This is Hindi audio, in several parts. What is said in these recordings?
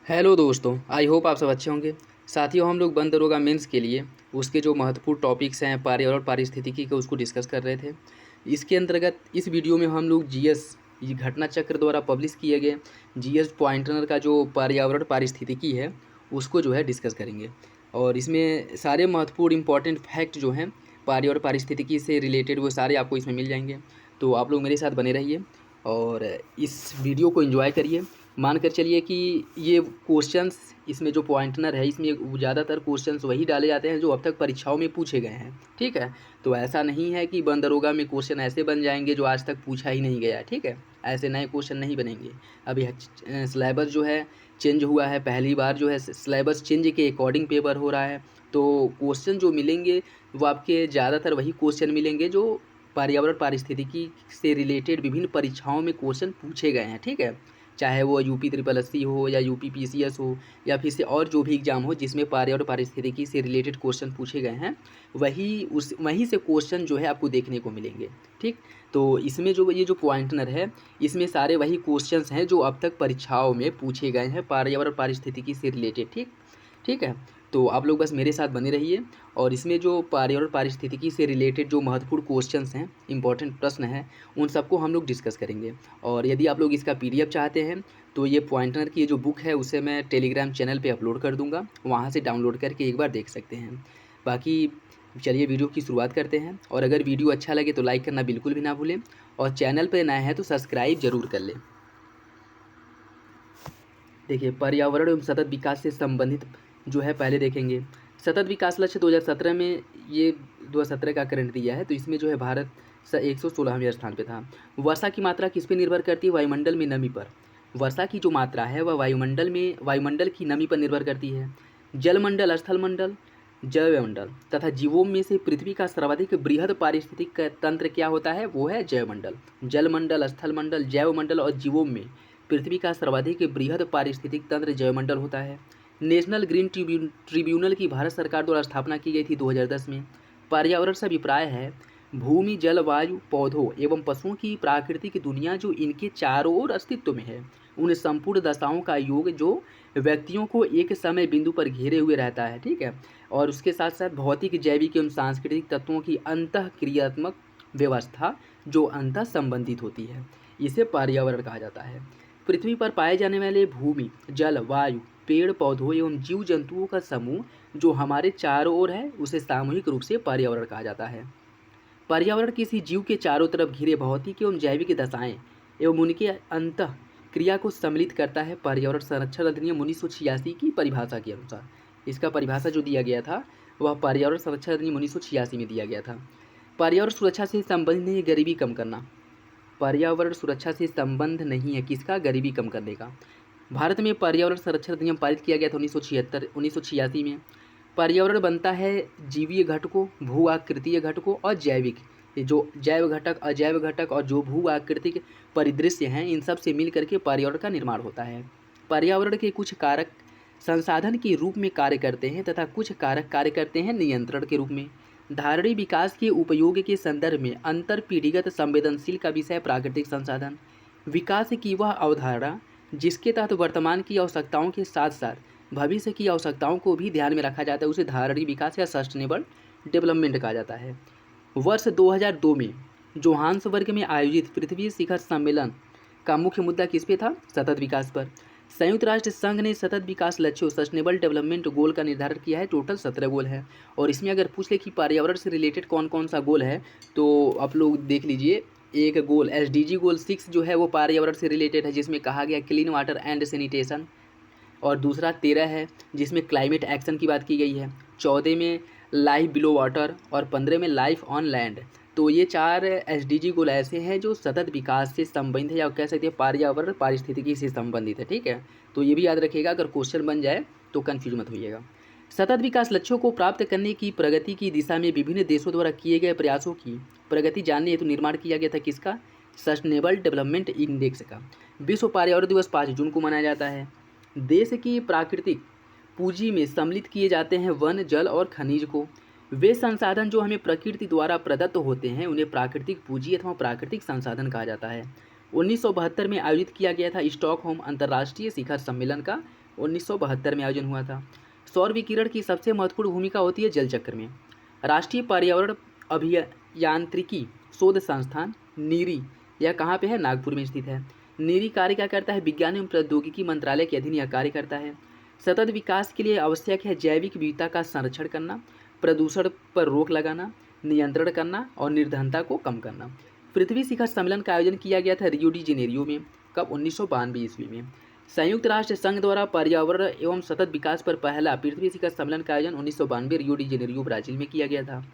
हेलो दोस्तों, आई होप आप सब अच्छे होंगे। साथियों, हम लोग वन दरोगा मेंस के लिए उसके जो महत्वपूर्ण टॉपिक्स हैं पर्यावरण पारिस्थितिकी के उसको डिस्कस कर रहे थे। इसके अंतर्गत इस वीडियो में हम लोग जीएस ये घटना चक्र द्वारा पब्लिश किए गए जीएस पॉइंटर का जो पर्यावरण पारिस्थितिकी है उसको जो है डिस्कस करेंगे। और इसमें सारे महत्वपूर्ण इंपॉर्टेंट फैक्ट जो हैं पर्यावरण पारिस्थितिकी से रिलेटेड वो सारे आपको इसमें मिल जाएंगे। तो आप लोग मेरे साथ बने रहिए और इस वीडियो को एंजॉय करिए। मान कर चलिए कि ये क्वेश्चंस इसमें जो पॉइंटनर है इसमें ज़्यादातर क्वेश्चंस वही डाले जाते हैं जो अब तक परीक्षाओं में पूछे गए हैं। ठीक है, तो ऐसा नहीं है कि वन दरोगा में क्वेश्चन ऐसे बन जाएंगे जो आज तक पूछा ही नहीं गया है। ठीक है, ऐसे नए क्वेश्चन नहीं बनेंगे। अभी सिलेबस जो है चेंज हुआ है, पहली बार जो है सिलेबस चेंज के अकॉर्डिंग पेपर हो रहा है। तो क्वेश्चन जो मिलेंगे वो आपके ज़्यादातर वही क्वेश्चन मिलेंगे जो पर्यावरण पारिस्थितिकी से रिलेटेड विभिन्न परीक्षाओं में क्वेश्चन पूछे गए हैं। ठीक है, चाहे वो यूपी ट्रिपल एस सी हो या यूपी पीसीएस हो या फिर से और जो भी एग्ज़ाम हो जिसमें पर्यावरण पारिस्थितिकी से रिलेटेड क्वेश्चन पूछे गए हैं वहीं से क्वेश्चन जो है आपको देखने को मिलेंगे। ठीक, तो इसमें जो ये जो पॉइंटनर है इसमें सारे वही क्वेश्चंस हैं जो अब तक परीक्षाओं में पूछे गए हैं पर्यावरण पारिस्थितिकी से रिलेटेड। ठीक ठीक है, तो आप लोग बस मेरे साथ बने रहिए और इसमें जो पर्यावरण पारिस्थितिकी से रिलेटेड जो महत्वपूर्ण क्वेश्चंस हैं, इंपॉर्टेंट प्रश्न हैं, उन सबको हम लोग डिस्कस करेंगे। और यदि आप लोग इसका पीडीएफ चाहते हैं तो ये पॉइंटर की जो बुक है उसे मैं टेलीग्राम चैनल पे अपलोड कर दूंगा, वहाँ से डाउनलोड करके एक बार देख सकते हैं। बाकी चलिए वीडियो की शुरुआत करते हैं। और अगर वीडियो अच्छा लगे तो लाइक करना बिल्कुल भी ना भूलें और चैनल पर नए हैं तो सब्सक्राइब जरूर कर लें। देखिए, पर्यावरण एवं सतत विकास से संबंधित जो है पहले देखेंगे। सतत विकास लक्ष्य 2017 में ये 2017 का करंट दिया है, तो इसमें जो है भारत 116वें स्थान पे था। वर्षा की मात्रा किस पे निर्भर करती है? वायुमंडल में नमी पर। वर्षा की जो मात्रा है वह वायुमंडल की नमी पर निर्भर करती है। जलमंडल, स्थलमंडल, जैवमंडल तथा जीवों में से पृथ्वी का सर्वाधिक बृहद पारिस्थितिक तंत्र क्या होता है? वो है जैवमंडल। जलमंडल, स्थलमंडल, जैवमंडल और जीवों में पृथ्वी का सर्वाधिक बृहद पारिस्थितिक तंत्र जैवमंडल होता है। नेशनल ग्रीन ट्रिब्यूनल की भारत सरकार द्वारा स्थापना की गई थी 2010 में। पर्यावरण से अभिप्राय है भूमि, जल, वायु, पौधों एवं पशुओं की प्राकृतिक दुनिया जो इनके चारों ओर अस्तित्व में है, उन संपूर्ण दशाओं का योग जो व्यक्तियों को एक समय बिंदु पर घेरे हुए रहता है। ठीक है, और उसके साथ साथ भौतिक, जैविक एवं सांस्कृतिक तत्वों की अंतः क्रियात्मक व्यवस्था जो अंतः संबंधित होती है, इसे पर्यावरण कहा जाता है। पृथ्वी पर पाए जाने वाले भूमि, जल, वायु, पेड़ पौधों एवं जीव जंतुओं का समूह जो हमारे चारों ओर है उसे सामूहिक रूप से पर्यावरण कहा जाता है। पर्यावरण किसी जीव के चारों तरफ घिरे भौतिक एवं जैविक दशाएं एवं उनके अंतः क्रिया को सम्मिलित करता है। पर्यावरण संरक्षण अधिनियम 1986 की परिभाषा के अनुसार, इसका परिभाषा जो दिया गया था वह पर्यावरण संरक्षण अधिनियम 1986 में दिया गया था। पर्यावरण सुरक्षा से संबंधित है गरीबी कम करना। पर्यावरण सुरक्षा से संबंध नहीं है किसका? गरीबी कम करने का। भारत में पर्यावरण संरक्षण अधिनियम पारित किया गया था 1986 में। पर्यावरण बनता है जीवीय घटकों, भू आकृतीय घटकों और जैविक, ये जो जैव घटक, अजैव घटक और जो भू आकृतिक परिदृश्य हैं इन सब से मिल करके पर्यावरण का निर्माण होता है। पर्यावरण के कुछ कारक संसाधन के रूप में कार्य करते हैं तथा कुछ कारक कार्य करते हैं नियंत्रण के रूप में। धारणीय विकास के उपयोग के संदर्भ में अंतर पीढ़ीगत संवेदनशील का विषय प्राकृतिक संसाधन। विकास की वह अवधारणा जिसके तहत वर्तमान की आवश्यकताओं के साथ साथ भविष्य की आवश्यकताओं को भी ध्यान में रखा जाता है, उसे धारणीय विकास या सस्टेनेबल डेवलपमेंट कहा जाता है। वर्ष 2002 में जोहान्सबर्ग में आयोजित पृथ्वी शिखर सम्मेलन का मुख्य मुद्दा किस पे था? सतत विकास पर। संयुक्त राष्ट्र संघ ने सतत विकास लक्ष्यों सस्टेनेबल डेवलपमेंट गोल का निर्धारण किया है। टोटल 17 गोल है और इसमें अगर पूछ ले कि पर्यावरण से रिलेटेड कौन कौन सा गोल है तो आप लोग देख लीजिए। एक गोल SDG गोल 6 जो है वो पर्यावरण से रिलेटेड है, जिसमें कहा गया क्लीन वाटर एंड सैनिटेशन। और दूसरा 13 है जिसमें क्लाइमेट एक्शन की बात की गई है। 14 में लाइफ बिलो वाटर और 15 में लाइफ ऑन लैंड। तो ये 4 SDG गोल ऐसे हैं जो सतत विकास से संबंधित है या कह सकते हैं पर्यावरण पारिस्थितिकी से संबंधित है। ठीक है, तो ये भी याद रखिएगा, अगर क्वेश्चन बन जाए तो कन्फ्यूज मत होइएगा। सतत विकास लक्ष्यों को प्राप्त करने की प्रगति की दिशा में विभिन्न देशों द्वारा किए गए प्रयासों की प्रगति जानने हेतु निर्माण किया गया था किसका? सस्टेनेबल डेवलपमेंट इंडेक्स का। विश्व पर्यावरण दिवस 5 जून को मनाया जाता है। देश की प्राकृतिक पूंजी में सम्मिलित किए जाते हैं वन, जल और खनिज को। वे संसाधन जो हमें प्रकृति द्वारा प्रदत्त होते हैं उन्हें प्राकृतिक पूंजी अथवा प्राकृतिक संसाधन कहा जाता है। 1972 में आयोजित किया गया था स्टॉकहोम अंतर्राष्ट्रीय शिखर सम्मेलन का 1972 में आयोजन हुआ था। सौर विकिरण की सबसे महत्वपूर्ण भूमिका होती है जल चक्र में। राष्ट्रीय पर्यावरण अभियांत्रिकी शोध संस्थान नीरी, यह कहाँ पे है? नागपुर में स्थित है। नीरी कार्य क्या करता है? विज्ञान एवं प्रौद्योगिकी मंत्रालय के अधीन यह कार्य करता है। सतत विकास के लिए आवश्यक है जैविक विविधता का संरक्षण करना, प्रदूषण पर रोक लगाना, नियंत्रण करना और निर्धनता को कम करना। पृथ्वी शिखर सम्मेलन का आयोजन किया गया था रियो डी जेनेरियो में। कब? 1992 ईस्वी में। संयुक्त राष्ट्र संघ द्वारा पर्यावरण एवं सतत विकास पर पहला पृथ्वी शिखर सम्मेलन का आयोजन 1992 रियो डी जेनेरियो ब्राजील में किया गया था।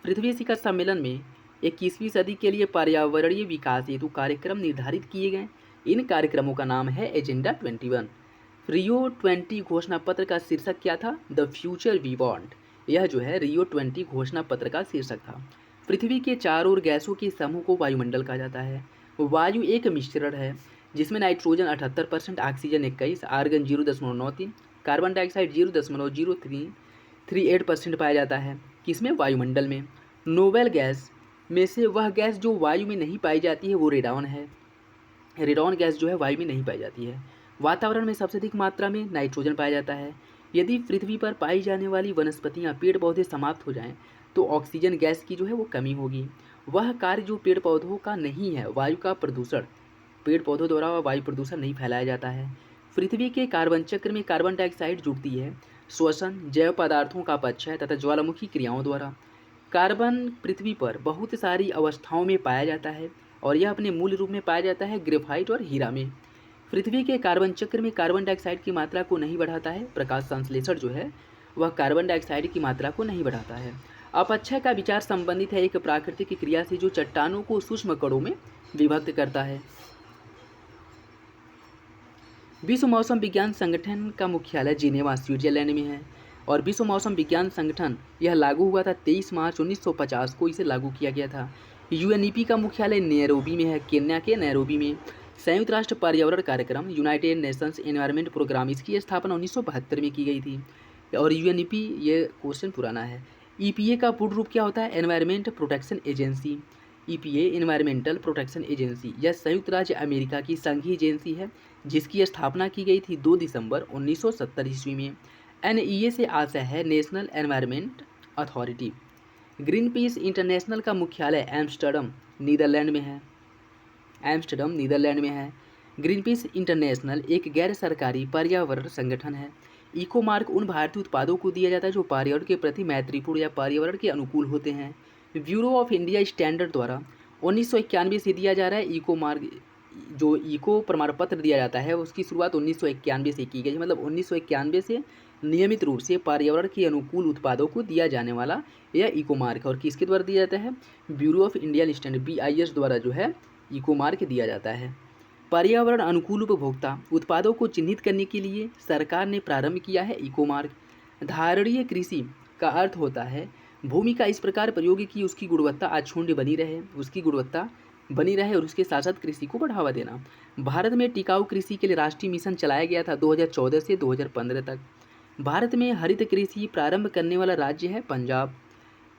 पृथ्वी शिखर सम्मेलन में 21वीं सदी के लिए पर्यावरणीय विकास हेतु कार्यक्रम निर्धारित किए गए। इन कार्यक्रमों का नाम है एजेंडा 21। रियो 20 घोषणा पत्र का शीर्षक क्या था? The future we want. यह जो है रियो 20 घोषणा पत्र का शीर्षक था। पृथ्वी के चारों ओर गैसों के समूह को वायुमंडल कहा जाता है। वायु एक मिश्रण है जिसमें nitrogen 78%, oxygen 21, argon 0.93, carbon dioxide 0.0338% पाया जाता है। किसमें? वायुमंडल में। नोबेल गैस में से वह गैस जो वायु में नहीं पाई जाती है वो रेडॉन है। रेडॉन गैस जो है वायु में नहीं पाई जाती है। वातावरण में सबसे अधिक मात्रा में नाइट्रोजन पाया जाता है। यदि पृथ्वी पर पाई जाने वाली वनस्पतियाँ पेड़ पौधे समाप्त हो जाएं तो ऑक्सीजन गैस की जो है वो कमी होगी। वह कार्य जो पेड़ पौधों का नहीं है, वायु का प्रदूषण, पेड़ पौधों द्वारा वायु प्रदूषण नहीं फैलाया जाता है। पृथ्वी के कार्बन चक्र में कार्बन डाइऑक्साइड जुड़ती है श्वसन, जैव पदार्थों का अपक्षय तथा ज्वालामुखी क्रियाओं द्वारा। कार्बन पृथ्वी पर बहुत सारी अवस्थाओं में पाया जाता है और यह अपने मूल रूप में पाया जाता है ग्रेफाइट और हीरा में। पृथ्वी के कार्बन चक्र में कार्बन डाइऑक्साइड की मात्रा को नहीं बढ़ाता है। प्रकाश संश्लेषण जो है वह कार्बन डाइऑक्साइड की मात्रा को नहीं बढ़ाता है। अपक्षय का विचार संबंधित है एक प्राकृतिक क्रिया से जो चट्टानों को सूक्ष्म कणों में विभक्त करता है। विश्व मौसम विज्ञान संगठन का मुख्यालय जिनेवा स्विट्जरलैंड में है और विश्व मौसम विज्ञान संगठन यह लागू हुआ था 23 मार्च 1950 को इसे लागू किया गया था। यूएनईपी का मुख्यालय नैरोबी में है, केन्या के नैरोबी में। संयुक्त राष्ट्र पर्यावरण कार्यक्रम यूनाइटेड नेशंस एनवायरनमेंट प्रोग्राम, इसकी स्थापना 1972 में की गई थी। और यूएनईपी, ये क्वेश्चन पुराना है। ईपीए का पूर्ण रूप क्या होता है? Environment protection agency. EPA environmental protection agency यह संयुक्त राज्य अमेरिका की संघीय एजेंसी है जिसकी स्थापना की गई थी 2 दिसंबर 1970 ईस्वी में। एनईए से आशय है national environment authority. Green peas international का मुख्यालय एम्स्टर्डम नीदरलैंड में है। एम्स्टर्डम नीदरलैंड में है। ग्रीन पीस इंटरनेशनल एक गैर सरकारी पर्यावरण संगठन है। इको मार्क उन भारतीय उत्पादों को दिया जाता है जो पर्यावरण के प्रति मैत्रीपूर्ण या पर्यावरण के अनुकूल होते हैं। ब्यूरो ऑफ इंडिया स्टैंडर्ड द्वारा 1991 से दिया जा रहा है इको मार्क। जो इको प्रमाण पत्र दिया जाता है उसकी शुरुआत 1991 से की गई, मतलब 1991 से नियमित रूप से पर्यावरण के अनुकूल उत्पादों को दिया जाने वाला यह इको मार्क। और किसके द्वारा दिया जाता है? Bureau of Indian standard BIS द्वारा जो है इको मार्क दिया जाता है। पर्यावरण अनुकूल उपभोक्ता उत्पादों को चिन्हित करने के लिए सरकार ने प्रारंभ किया है इको मार्क। धारणीय कृषि का अर्थ होता है भूमि का इस प्रकार प्रयोग कि उसकी गुणवत्ता अक्षुण्ण बनी रहे, और उसके साथ साथ कृषि को बढ़ावा देना। भारत में टिकाऊ कृषि के लिए राष्ट्रीय मिशन चलाया गया था 2014 से 2015 तक। भारत में हरित कृषि प्रारंभ करने वाला राज्य है पंजाब।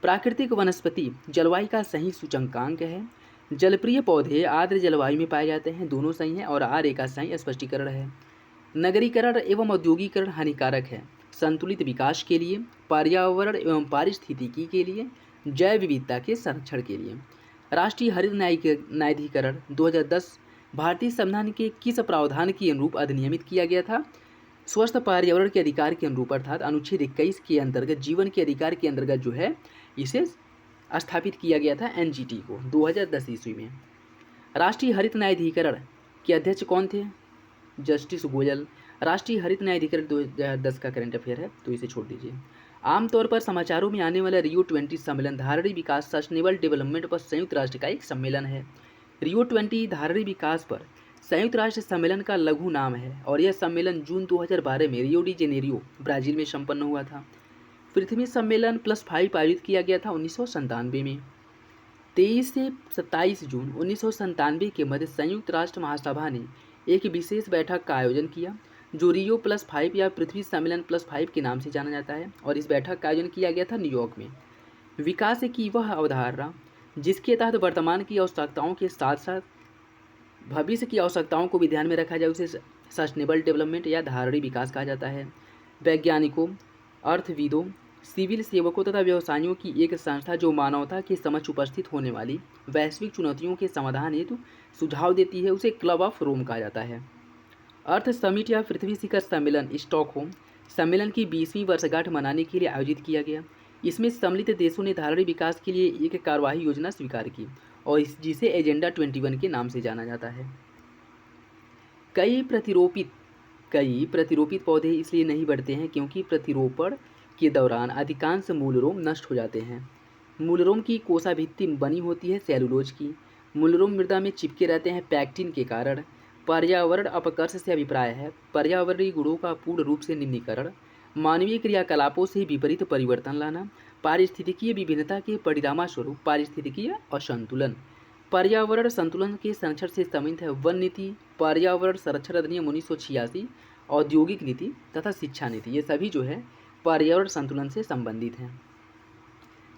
प्राकृतिक वनस्पति जलवायु का सही सूचकांक है। जलप्रिय पौधे आर्द्र जलवायु में पाए जाते हैं, दोनों सही हैं, और आर का सही स्पष्टीकरण है। नगरीकरण एवं औद्योगिकरण हानिकारक है। संतुलित विकास के लिए, पर्यावरण एवं पारिस्थितिकी के लिए, जैव विविधता के संरक्षण के लिए। राष्ट्रीय हरित न्यायाधिकरण 2010 भारतीय संविधान के किस प्रावधान के अनुरूप अधिनियमित किया गया था? स्वस्थ पर्यावरण के अधिकार के अनुरूप, अर्थात अनुच्छेद 21 के अंतर्गत जीवन के अधिकार के अंतर्गत जो है इसे स्थापित किया गया था NGT को 2010 ईस्वी में। राष्ट्रीय हरित न्यायाधिकरण के अध्यक्ष कौन थे? जस्टिस गोयल। राष्ट्रीय हरित न्यायाधिकरण 2010 का करंट अफेयर है तो इसे छोड़ दीजिए। आमतौर पर समाचारों में आने वाला रियो 20 सम्मेलन धारणीय विकास सस्टेनेबल डेवलपमेंट पर संयुक्त राष्ट्र का एक सम्मेलन है। रियो 20 धारणीय विकास पर संयुक्त राष्ट्र सम्मेलन का लघु नाम है और यह सम्मेलन जून 2012 में रियो डी जेनेरियो ब्राजील में संपन्न हुआ था। पृथ्वी सम्मेलन +5 आयोजित किया गया था 1997 में। 23 से 27 जून 1997 के मध्य संयुक्त राष्ट्र महासभा ने एक विशेष बैठक का आयोजन किया जो रियो +5 या पृथ्वी सम्मेलन +5 के नाम से जाना जाता है, और इस बैठक का आयोजन किया गया था न्यूयॉर्क में। विकास की वह अवधारणा जिसके तहत वर्तमान की आवश्यकताओं के साथ साथ भविष्य की आवश्यकताओं को भी ध्यान में रखा जाए, उसे सस्टेनेबल डेवलपमेंट या धारणीय विकास कहा जाता है। वैज्ञानिकों, अर्थविदों, सिविल सेवकों तथा व्यवसायियों की एक संस्था जो मानवता के समक्ष उपस्थित होने वाली वैश्विक चुनौतियों के समाधान हेतु सुझाव देती है, उसे क्लब ऑफ रोम कहा जाता है। अर्थ समिट या पृथ्वी शिखर सम्मेलन स्टॉकहोम सम्मेलन की 20वीं वर्षगांठ मनाने के लिए आयोजित किया गया। इसमें सम्मिलित देशों ने धारणीय विकास के लिए एक कार्यवाही योजना स्वीकार की और जिसे एजेंडा 21 के नाम से जाना जाता है। कई प्रतिरोपित पौधे इसलिए नहीं बढ़ते हैं क्योंकि प्रतिरोपण के दौरान अधिकांश मूलरोम नष्ट हो जाते हैं। मूलरोम की कोसा भित्ति बनी होती है सेलुलोज की। मूलरोम मृदा में चिपके रहते हैं पैक्टिन के कारण। पर्यावरण अपकर्ष से अभिप्राय है पर्यावरणीय गुणों का पूर्ण रूप से निम्नीकरण, मानवीय क्रियाकलापों से विपरीत परिवर्तन लाना, पारिस्थितिकीय विभिन्नता के परिणामस्वरूप पारिस्थितिकीय असंतुलन। पर्यावरण संतुलन के संरक्षण से संबंधित है वन नीति, पर्यावरण संरक्षण अधिनियम 1986, औद्योगिक नीति तथा शिक्षा नीति। ये सभी जो है पर्यावरण संतुलन से संबंधित हैं।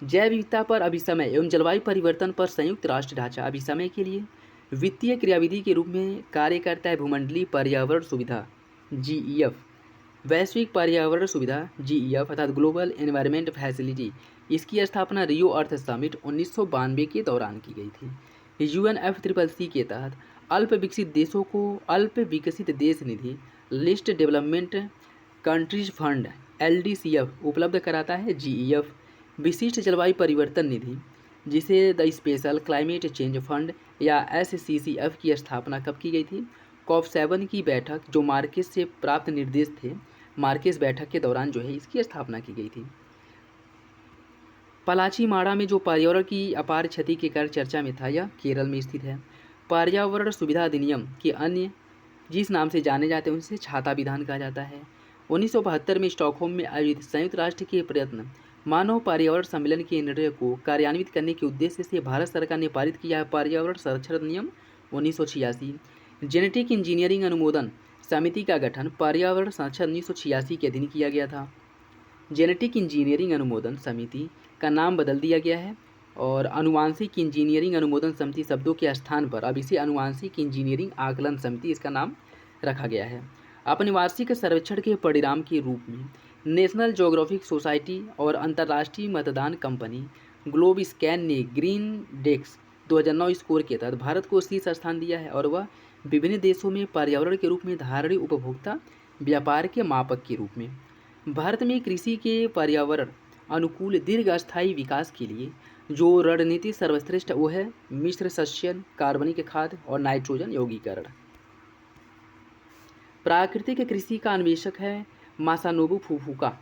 जैव विविधता पर अभिसमय एवं जलवायु परिवर्तन पर संयुक्त राष्ट्र ढांचा अभिसमय के लिए वित्तीय क्रियाविधि के रूप में कार्य करता है भूमंडलीय पर्यावरण सुविधा GEF, वैश्विक पर्यावरण सुविधा GEF अर्थात ग्लोबल एनवायरनमेंट फैसिलिटी। इसकी स्थापना रियो अर्थ समिट 1992 के दौरान की गई थी। UNFCCC के तहत अल्प विकसित देश निधि least development countries fund LDCF उपलब्ध कराता है GEF। विशिष्ट जलवायु परिवर्तन निधि जिसे the special climate change fund या SCCF की स्थापना कब की गई थी? COP7 की बैठक जो मार्केस से प्राप्त निर्देश थे, मार्केस बैठक के दौरान जो है इसकी स्थापना की गई थी। पलाचीमाड़ा में जो पर्यावरण की अपार क्षति के कारण चर्चा में था, यह केरल में स्थित है। पर्यावरण सुविधा अधिनियम के अन्य जिस नाम से जाने जाते हैं उनसे छाता विधान कहा जाता है। 1972 में स्टॉकहोम में आयोजित संयुक्त राष्ट्र के प्रयत्न मानव पर्यावरण सम्मेलन के निर्णय को कार्यान्वित करने के उद्देश्य से भारत सरकार ने पारित किया है पर्यावरण संरक्षण अधिनियम 1986। जेनेटिक इंजीनियरिंग अनुमोदन समिति का गठन पर्यावरण संरक्षण 1986 के अधीन किया गया था। जेनेटिक इंजीनियरिंग अनुमोदन समिति का नाम बदल दिया गया है और आनुवांशिक इंजीनियरिंग अनुमोदन समिति शब्दों के स्थान पर अब इसे आनुवांशिक इंजीनियरिंग आकलन समिति इसका नाम रखा गया है। अपने वार्षिक सर्वेक्षण के परिणाम के रूप में नेशनल ज्योग्राफिक सोसाइटी और अंतर्राष्ट्रीय मतदान कंपनी ग्लोब स्कैन ने ग्रीन डेक्स 2009 स्कोर के तहत भारत को शीर्ष स्थान दिया है और वह विभिन्न देशों में पर्यावरण के रूप में धारणीय उपभोक्ता व्यापार के मापक के रूप में। भारत में कृषि के पर्यावरण अनुकूल दीर्घस्थायी विकास के लिए जो रणनीति सर्वश्रेष्ठ वो है मिश्र सस्यन, कार्बनिक खाद और नाइट्रोजन यौगीकरण। प्राकृतिक कृषि का अन्वेषक है मासानोबु फुकुओका।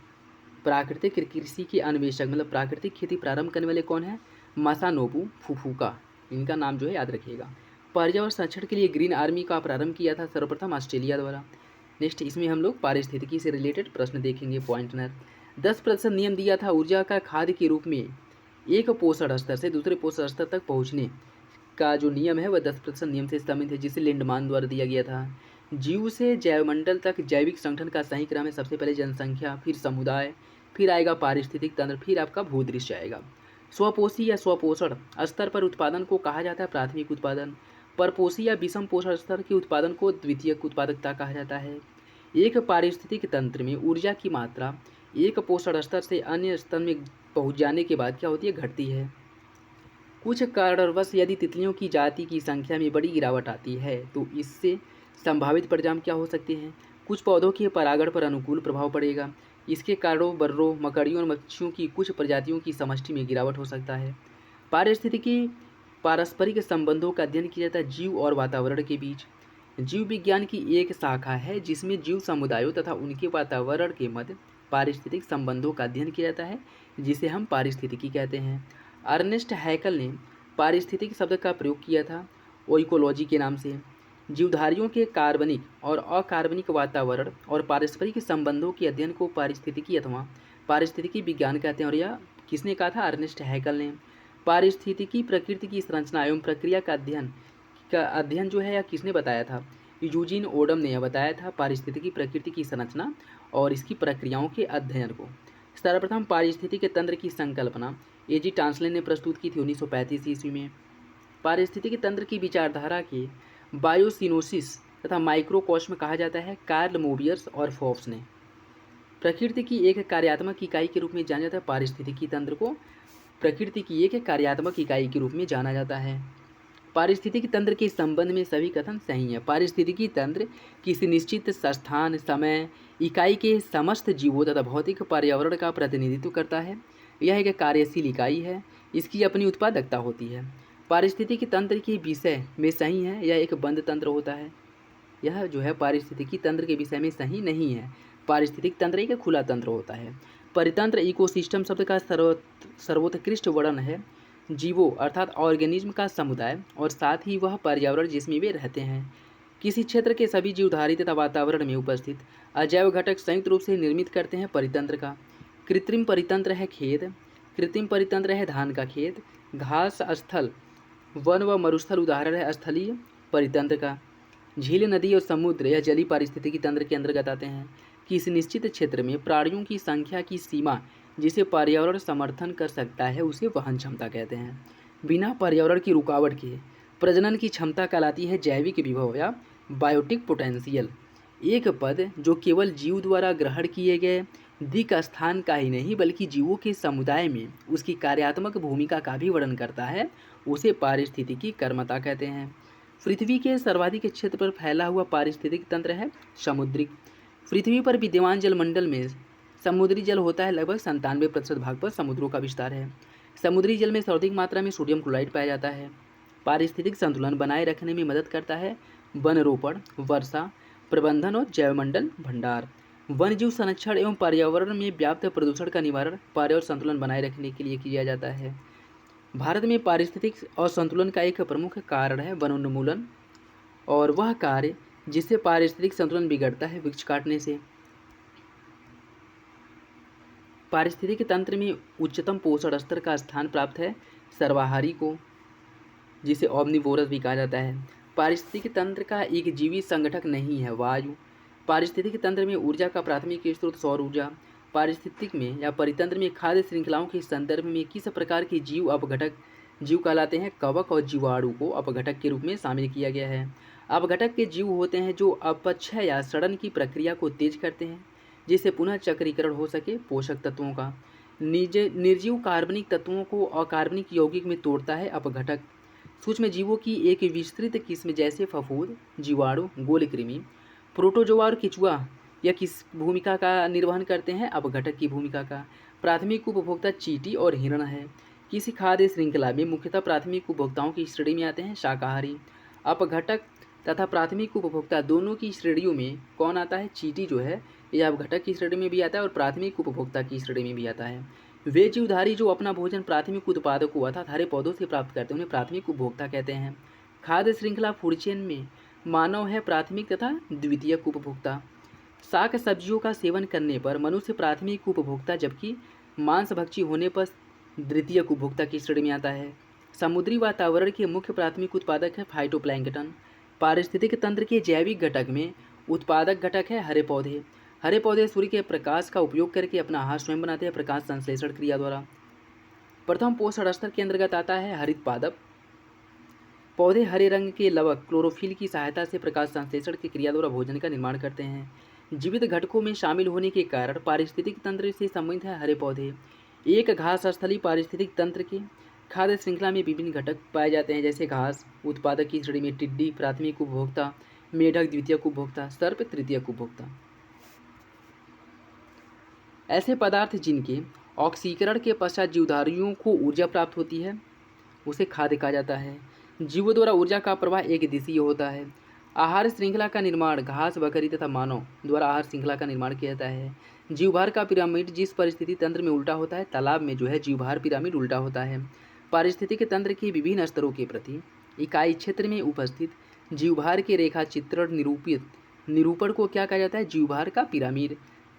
प्राकृतिक कृषि के अन्वेषक मतलब प्राकृतिक खेती प्रारंभ करने वाले कौन है? मासानोबु फुकुओका, इनका नाम जो है याद रखिएगा। पर्यावरण संरक्षण के लिए ग्रीन आर्मी का प्रारंभ किया था सर्वप्रथम ऑस्ट्रेलिया द्वारा। नेक्स्ट इसमें हम लोग पारिस्थितिकी से रिलेटेड प्रश्न देखेंगे। पॉइंटनर 10% नियम दिया था ऊर्जा का खाद्य के रूप में एक पोषण स्तर से दूसरे पोषण स्तर तक पहुँचने का जो नियम है वह 10% नियम से संबंधित है जिसे लिंडमान द्वारा दिया गया था। जीव से जैवमंडल तक जैविक संगठन का सही क्रम है सबसे पहले जनसंख्या, फिर समुदाय, फिर आएगा पारिस्थितिक तंत्र, फिर आपका भूदृश्य आएगा। स्वपोषी या स्वपोषण स्तर पर उत्पादन को कहा जाता है प्राथमिक उत्पादन। परपोषी या विषम पोषण स्तर के उत्पादन को द्वितीयक उत्पादकता कहा जाता है। एक पारिस्थितिक तंत्र में ऊर्जा की मात्रा एक पोषण स्तर से अन्य स्तर में पहुँच जाने के बाद क्या होती है? घटती है। कुछ कारणवश यदि तितलियों की जाति की संख्या में बड़ी गिरावट आती है तो इससे संभावित परिणाम क्या हो सकते हैं? कुछ पौधों के परागण पर अनुकूल प्रभाव पड़ेगा। इसके कारणों बर्रों, मकड़ियों और मच्छियों की कुछ प्रजातियों की समष्टि में गिरावट हो सकता है। पारिस्थितिकी पारस्परिक संबंधों का अध्ययन किया जाता है जीव और वातावरण के बीच। जीव विज्ञान की एक शाखा है जिसमें जीव समुदायों तथा उनके वातावरण के मध्य पारिस्थितिक संबंधों का अध्ययन किया जाता है जिसे हम पारिस्थितिकी कहते हैं। अर्नेस्ट हैकल ने पारिस्थितिक शब्द का प्रयोग किया था ओइकोलॉजी के नाम से। जीवधारियों के कार्बनिक और अकार्बनिक वातावरण और पारस्परिक संबंधों के अध्ययन को पारिस्थितिकी अथवा पारिस्थितिकी विज्ञान कहते हैं और यह किसने कहा था? अर्नेस्ट हैकल ने। पारिस्थितिकी प्रकृति की संरचना एवं प्रक्रिया का अध्ययन जो है यह किसने बताया था? यूजीन ओडम ने यह बताया था पारिस्थितिकी प्रकृति की संरचना और इसकी प्रक्रियाओं के अध्ययन को। सर्वप्रथम पारिस्थितिक तंत्र की संकल्पना एजी टांसले ने प्रस्तुत की थी 1935 ईस्वी में। पारिस्थितिक तंत्र की विचारधारा के बायोसिनोसिस तथा माइक्रोकॉस्म कहा जाता है कार्ल मोबियस और फोर्ब्स ने। प्रकृति की एक कार्यात्मक इकाई के रूप में जाना जाता है पारिस्थितिकी तंत्र को, प्रकृति की एक कार्यात्मक इकाई के रूप में जाना जाता है। पारिस्थितिकी तंत्र के संबंध में सभी कथन सही है। पारिस्थितिकी तंत्र किसी निश्चित स्थान, समय, इकाई के समस्त जीवों तथा भौतिक पर्यावरण का प्रतिनिधित्व करता है। यह एक कार्यशील इकाई है, इसकी अपनी उत्पादकता होती है। पारिस्थितिकी तंत्र के विषय में सही है, यह एक बंद तंत्र होता है। यह जो है पारिस्थितिकी तंत्र के विषय में सही नहीं है। पारिस्थितिक तंत्र एक खुला तंत्र होता है। परितंत्र इकोसिस्टम शब्द का सर्वोत्कृष्ट वर्णन है जीवों अर्थात ऑर्गेनिज्म का समुदाय और साथ ही वह पर्यावरण जिसमें वे रहते हैं। किसी क्षेत्र के सभी जीवधारी तथा वातावरण में उपस्थित अजैव घटक संयुक्त रूप से निर्मित करते हैं परितंत्र का। कृत्रिम परितंत्र है खेत, कृत्रिम परितंत्र है धान का खेत, घास स्थल, वन व मरुस्थल उदाहरण है स्थलीय परितंत्र का। झील, नदी और समुद्र यह जलीय पारिस्थितिकी तंत्र के अंतर्गत आते हैं। किसी निश्चित क्षेत्र में प्राणियों की संख्या की सीमा जिसे पर्यावरण समर्थन कर सकता है उसे वहन क्षमता कहते हैं। बिना पर्यावरण की रुकावट के प्रजनन की क्षमता कहलाती है जैविक विभव या बायोटिक पोटेंशियल। एक पद जो केवल जीव द्वारा ग्रहण किए गए दिक स्थान का ही नहीं बल्कि जीवों के समुदाय में उसकी कार्यात्मक भूमिका का भी वर्णन करता है उसे पारिस्थितिकी कर्मता कहते हैं। पृथ्वी के सर्वाधिक क्षेत्र पर फैला हुआ पारिस्थितिक तंत्र है समुद्रिक। पृथ्वी पर विद्यमान जलमंडल में समुद्री जल होता है, लगभग 97% भाग पर समुद्रों का विस्तार है। समुद्री जल में सर्वाधिक मात्रा में सोडियम क्लोराइड पाया जाता है। पारिस्थितिक संतुलन बनाए रखने में मदद करता है वन रोपण, वर्षा प्रबंधन और जैवमंडल भंडार। वन जीव संरक्षण एवं पर्यावरण में व्याप्त प्रदूषण का निवारण पर्यावरण संतुलन बनाए रखने के लिए किया जाता है। भारत में पारिस्थितिक असंतुलन का एक प्रमुख कारण है वनोन्मूलन और वह कार्य जिससे पारिस्थितिक संतुलन बिगड़ता है वृक्ष काटने से। पारिस्थितिक तंत्र में उच्चतम पोषण स्तर का स्थान प्राप्त है सर्वाहारी को, जिसे ओमनिवोरस भी कहा जाता है। पारिस्थितिक तंत्र का एक जीवी संगठक नहीं है वायु। पारिस्थितिक तंत्र में ऊर्जा का प्राथमिक स्रोत सौर ऊर्जा। पारिस्थितिक में या परितंत्र में खाद्य श्रृंखलाओं के संदर्भ में किस प्रकार के जीव अपघटक जीव कहलाते हैं? कवक और जीवाणु को अपघटक के रूप में शामिल किया गया है। अपघटक के जीव होते हैं जो अपक्षय या सड़न की प्रक्रिया को तेज करते हैं जिससे पुनः चक्रीकरण हो सके पोषक तत्वों का। निर्जीव कार्बनिक तत्वों को अकार्बनिक यौगिक में तोड़ता है अपघटक। सूक्ष्म जीवों की एक विस्तृत किस्म जैसे फफूंद, जीवाणु, गोलकृमि, प्रोटोजोआ और केंचुआ यह किस भूमिका का निर्वहन करते हैं? अपघटक की भूमिका का। प्राथमिक उपभोक्ता चींटी और हिरण है। किसी खाद्य श्रृंखला में मुख्यतः प्राथमिक उपभोक्ताओं की श्रेणी में आते हैं शाकाहारी। अपघटक तथा प्राथमिक उपभोक्ता दोनों की श्रेणियों में कौन आता है? चींटी जो है यह अपघटक की श्रेणी में भी आता है और प्राथमिक उपभोक्ता की श्रेणी में भी आता है। वे जीवधारी जो अपना भोजन प्राथमिक उत्पादकों अर्थात हरे पौधों से प्राप्त करते हैं उन्हें प्राथमिक उपभोक्ता कहते हैं। खाद्य श्रृंखला फूड चेन में मानव है प्राथमिक तथा द्वितीयक उपभोक्ता। शाक सब्जियों का सेवन करने पर मनुष्य प्राथमिक उपभोक्ता जबकि मांसभक्षी होने पर द्वितीयक उपभोक्ता की श्रेणी में आता है। समुद्री वातावरण के मुख्य प्राथमिक उत्पादक है फाइटोप्लैंक्टन। पारिस्थितिक तंत्र के जैविक घटक में उत्पादक घटक है हरे पौधे। हरे पौधे सूर्य के प्रकाश का उपयोग करके अपना आहार स्वयं बनाते हैं प्रकाश संश्लेषण क्रिया द्वारा। प्रथम पोषण स्तर के अंतर्गत आता है हरित पादप। पौधे हरे रंग के लवक क्लोरोफिल की सहायता से प्रकाश संश्लेषण की क्रिया द्वारा भोजन का निर्माण करते हैं। जीवित घटकों में शामिल होने के कारण पारिस्थितिक तंत्र से संबंधित है हरे पौधे। एक घास स्थलीय पारिस्थितिक तंत्र के खाद्य श्रृंखला में विभिन्न घटक पाए जाते हैं जैसे घास उत्पादक की श्रेणी में टिड्डी प्राथमिक उपभोक्ता, मेढक द्वितीयक उपभोक्ता, सर्प तृतीयक उपभोक्ता। ऐसे पदार्थ जिनके ऑक्सीकरण के पश्चात जीवधारियों को ऊर्जा प्राप्त होती है उसे खाद्य कहा जाता है। जीवों द्वारा ऊर्जा का प्रवाह एक दिशीय होता है। आहार श्रृंखला का निर्माण घास, बकरी तथा मानव द्वारा आहार श्रृंखला का निर्माण किया जाता है। जीवभार का पिरामिड जिस परिस्थिति तंत्र में उल्टा होता है तालाब में जो है जीवभार पिरामिड उल्टा होता है। पारिस्थितिक तंत्र के विभिन्न स्तरों के प्रति इकाई क्षेत्र में उपस्थित जीवभार के रेखा चित्रण निरूपण को क्या कहा जाता है? जीवभार का पिरामिड।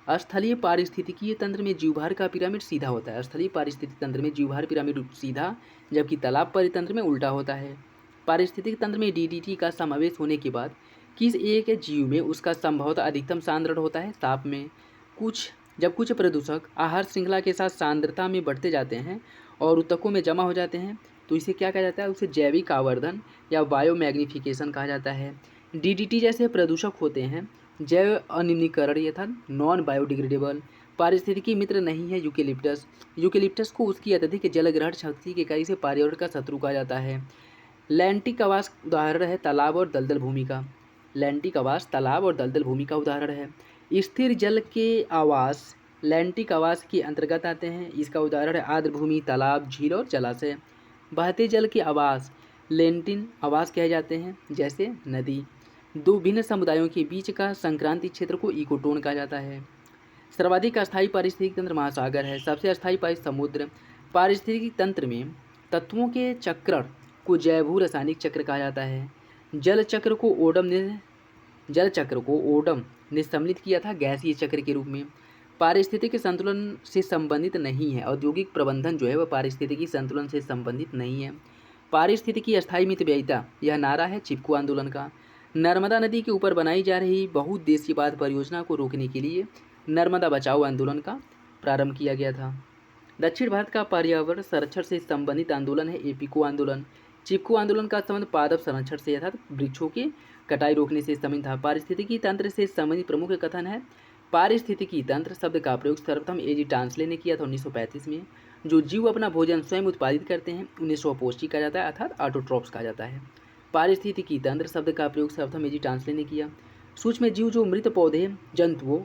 स्थलीय पारिस्थितिकीय तंत्र में जीवभार का पिरामिड सीधा होता है। स्थलीय पारिस्थितिक तंत्र में जीवभार पिरामिड सीधा जबकि तालाब परितंत्र में उल्टा होता है। पारिस्थितिक तंत्र में डीडीटी का समावेश होने के बाद किस एक जीव में उसका संभवतः अधिकतम सांद्रण होता है? सांप में। कुछ प्रदूषक आहार श्रृंखला के साथ सांद्रता में बढ़ते जाते हैं और ऊतकों में जमा हो जाते हैं तो इसे क्या कहा जाता है? उसे जैविक आवर्धन या बायोमैग्निफिकेशन कहा जाता है। डीडीटी जैसे प्रदूषक होते हैं। जैव अनिलीकरण अर्थात नॉन बायोडिग्रेडेबल। पारिस्थितिकी मित्र नहीं है यूकेलिप्टस। यूकेलिप्टस को उसकी अत्यधिक जल ग्रहण शक्ति के कारण से पर्यावरण का शत्रु कहा जाता है। लैंटिक आवास उदाहरण है तालाब और दलदल भूमि का। लैंटिक आवास तालाब और दलदल भूमि का उदाहरण है। स्थिर जल के आवास लैंटिक आवास के अंतर्गत आते हैं। इसका उदाहरण है आर्द्र भूमि, तालाब, झील और जलाशय। बहते जल के आवास लेंटिन आवास कहे जाते हैं, जैसे नदी। दो भिन्न समुदायों के बीच का संक्रांति क्षेत्र को इकोटोन कहा जाता है। सर्वाधिक अस्थायी पारिस्थितिक तंत्र महासागर है। सबसे अस्थायी समुद्र। पारिस्थितिक तंत्र में तत्वों के चक्रण को जैव रासायनिक चक्र कहा जाता है। जल चक्र को ओडम ने सम्मिलित किया था गैसीय चक्र के रूप में। पारिस्थितिक संतुलन से संबंधित नहीं है। औद्योगिक प्रबंधन जो है वह पारिस्थितिकी संतुलन से संबंधित नहीं है। पारिस्थितिकी अस्थायी मितव्ययिता यह नारा है चिपको आंदोलन का। नर्मदा नदी के ऊपर बनाई जा रही बहुउद्देशीय परियोजना को रोकने के लिए नर्मदा बचाओ आंदोलन का प्रारंभ किया गया था। दक्षिण भारत का पर्यावरण संरक्षण से संबंधित आंदोलन है एपिको आंदोलन। चिपको आंदोलन का संबंध पादप संरक्षण से अर्थात वृक्षों की कटाई रोकने से संबंधित था। पारिस्थितिकी तंत्र से संबंधित प्रमुख कथन है। पारिस्थितिकी तंत्र शब्द का प्रयोग सर्वप्रथम एजी टांसले ने किया था 1935 में। जो जीव अपना भोजन स्वयं उत्पादित करते हैं उन्हें स्वपोषी कहा जाता है अर्थात ऑटोट्रॉप्स कहा जाता है। पारिस्थितिकी तंत्र शब्द का प्रयोग सर्वप्रथम एजी टांसले ने किया। सूक्ष्म जीव जो मृत पौधे, जंतुओं,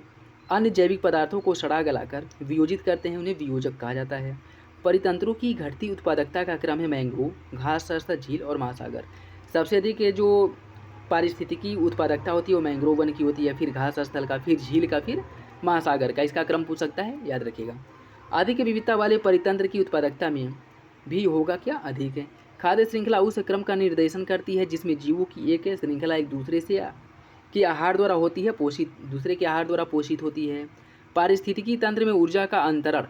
अन्य जैविक पदार्थों को सड़ा गलाकर वियोजित करते हैं उन्हें वियोजक कहा जाता है। परितंत्रों की घटती उत्पादकता का क्रम है मैंग्रोव, घास सरसता, झील और महासागर। सबसे अधिक जो पारिस्थितिकी उत्पादकता होती है वो मैंग्रोव वन की होती है, फिर घास स्थल का, फिर झील का, फिर महासागर का। इसका क्रम पूछ सकता है, याद रखिएगा। अधिक विविधता वाले परितंत्र की उत्पादकता में भी होगा क्या अधिक है। खाद्य श्रृंखला उस क्रम का निर्देशन करती है जिसमें जीवों की एक श्रृंखला एक दूसरे से के आहार द्वारा होती है दूसरे के आहार द्वारा पोषित होती है। पारिस्थितिकी तंत्र में ऊर्जा का अंतरण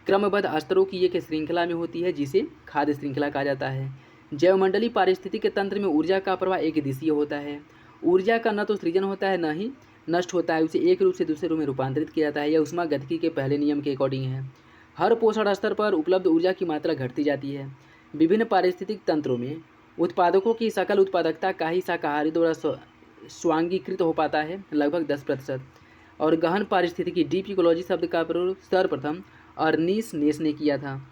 क्रमबद्ध स्तरों की एक श्रृंखला में होती है जिसे खाद्य श्रृंखला कहा जाता है। जैवमंडलीय पारिस्थितिक तंत्र में ऊर्जा का प्रवाह एक दिशीय होता है। ऊर्जा का न तो सृजन होता है न ही नष्ट होता है, उसे एक रूप से दूसरे रूप में रूपांतरित किया जाता है। यह ऊष्मागतिकी के पहले नियम के अकॉर्डिंग है। हर पोषण स्तर पर उपलब्ध ऊर्जा की मात्रा घटती जाती है। विभिन्न पारिस्थितिक तंत्रों में उत्पादकों की सकल उत्पादकता का ही शाकाहारी द्वारा स्वांगीकृत हो पाता है, लगभग 10%। और गहन पारिस्थितिकी डीप इकोलॉजी शब्द का प्रयोग सर्वप्रथम अर्नीस नेस ने किया था।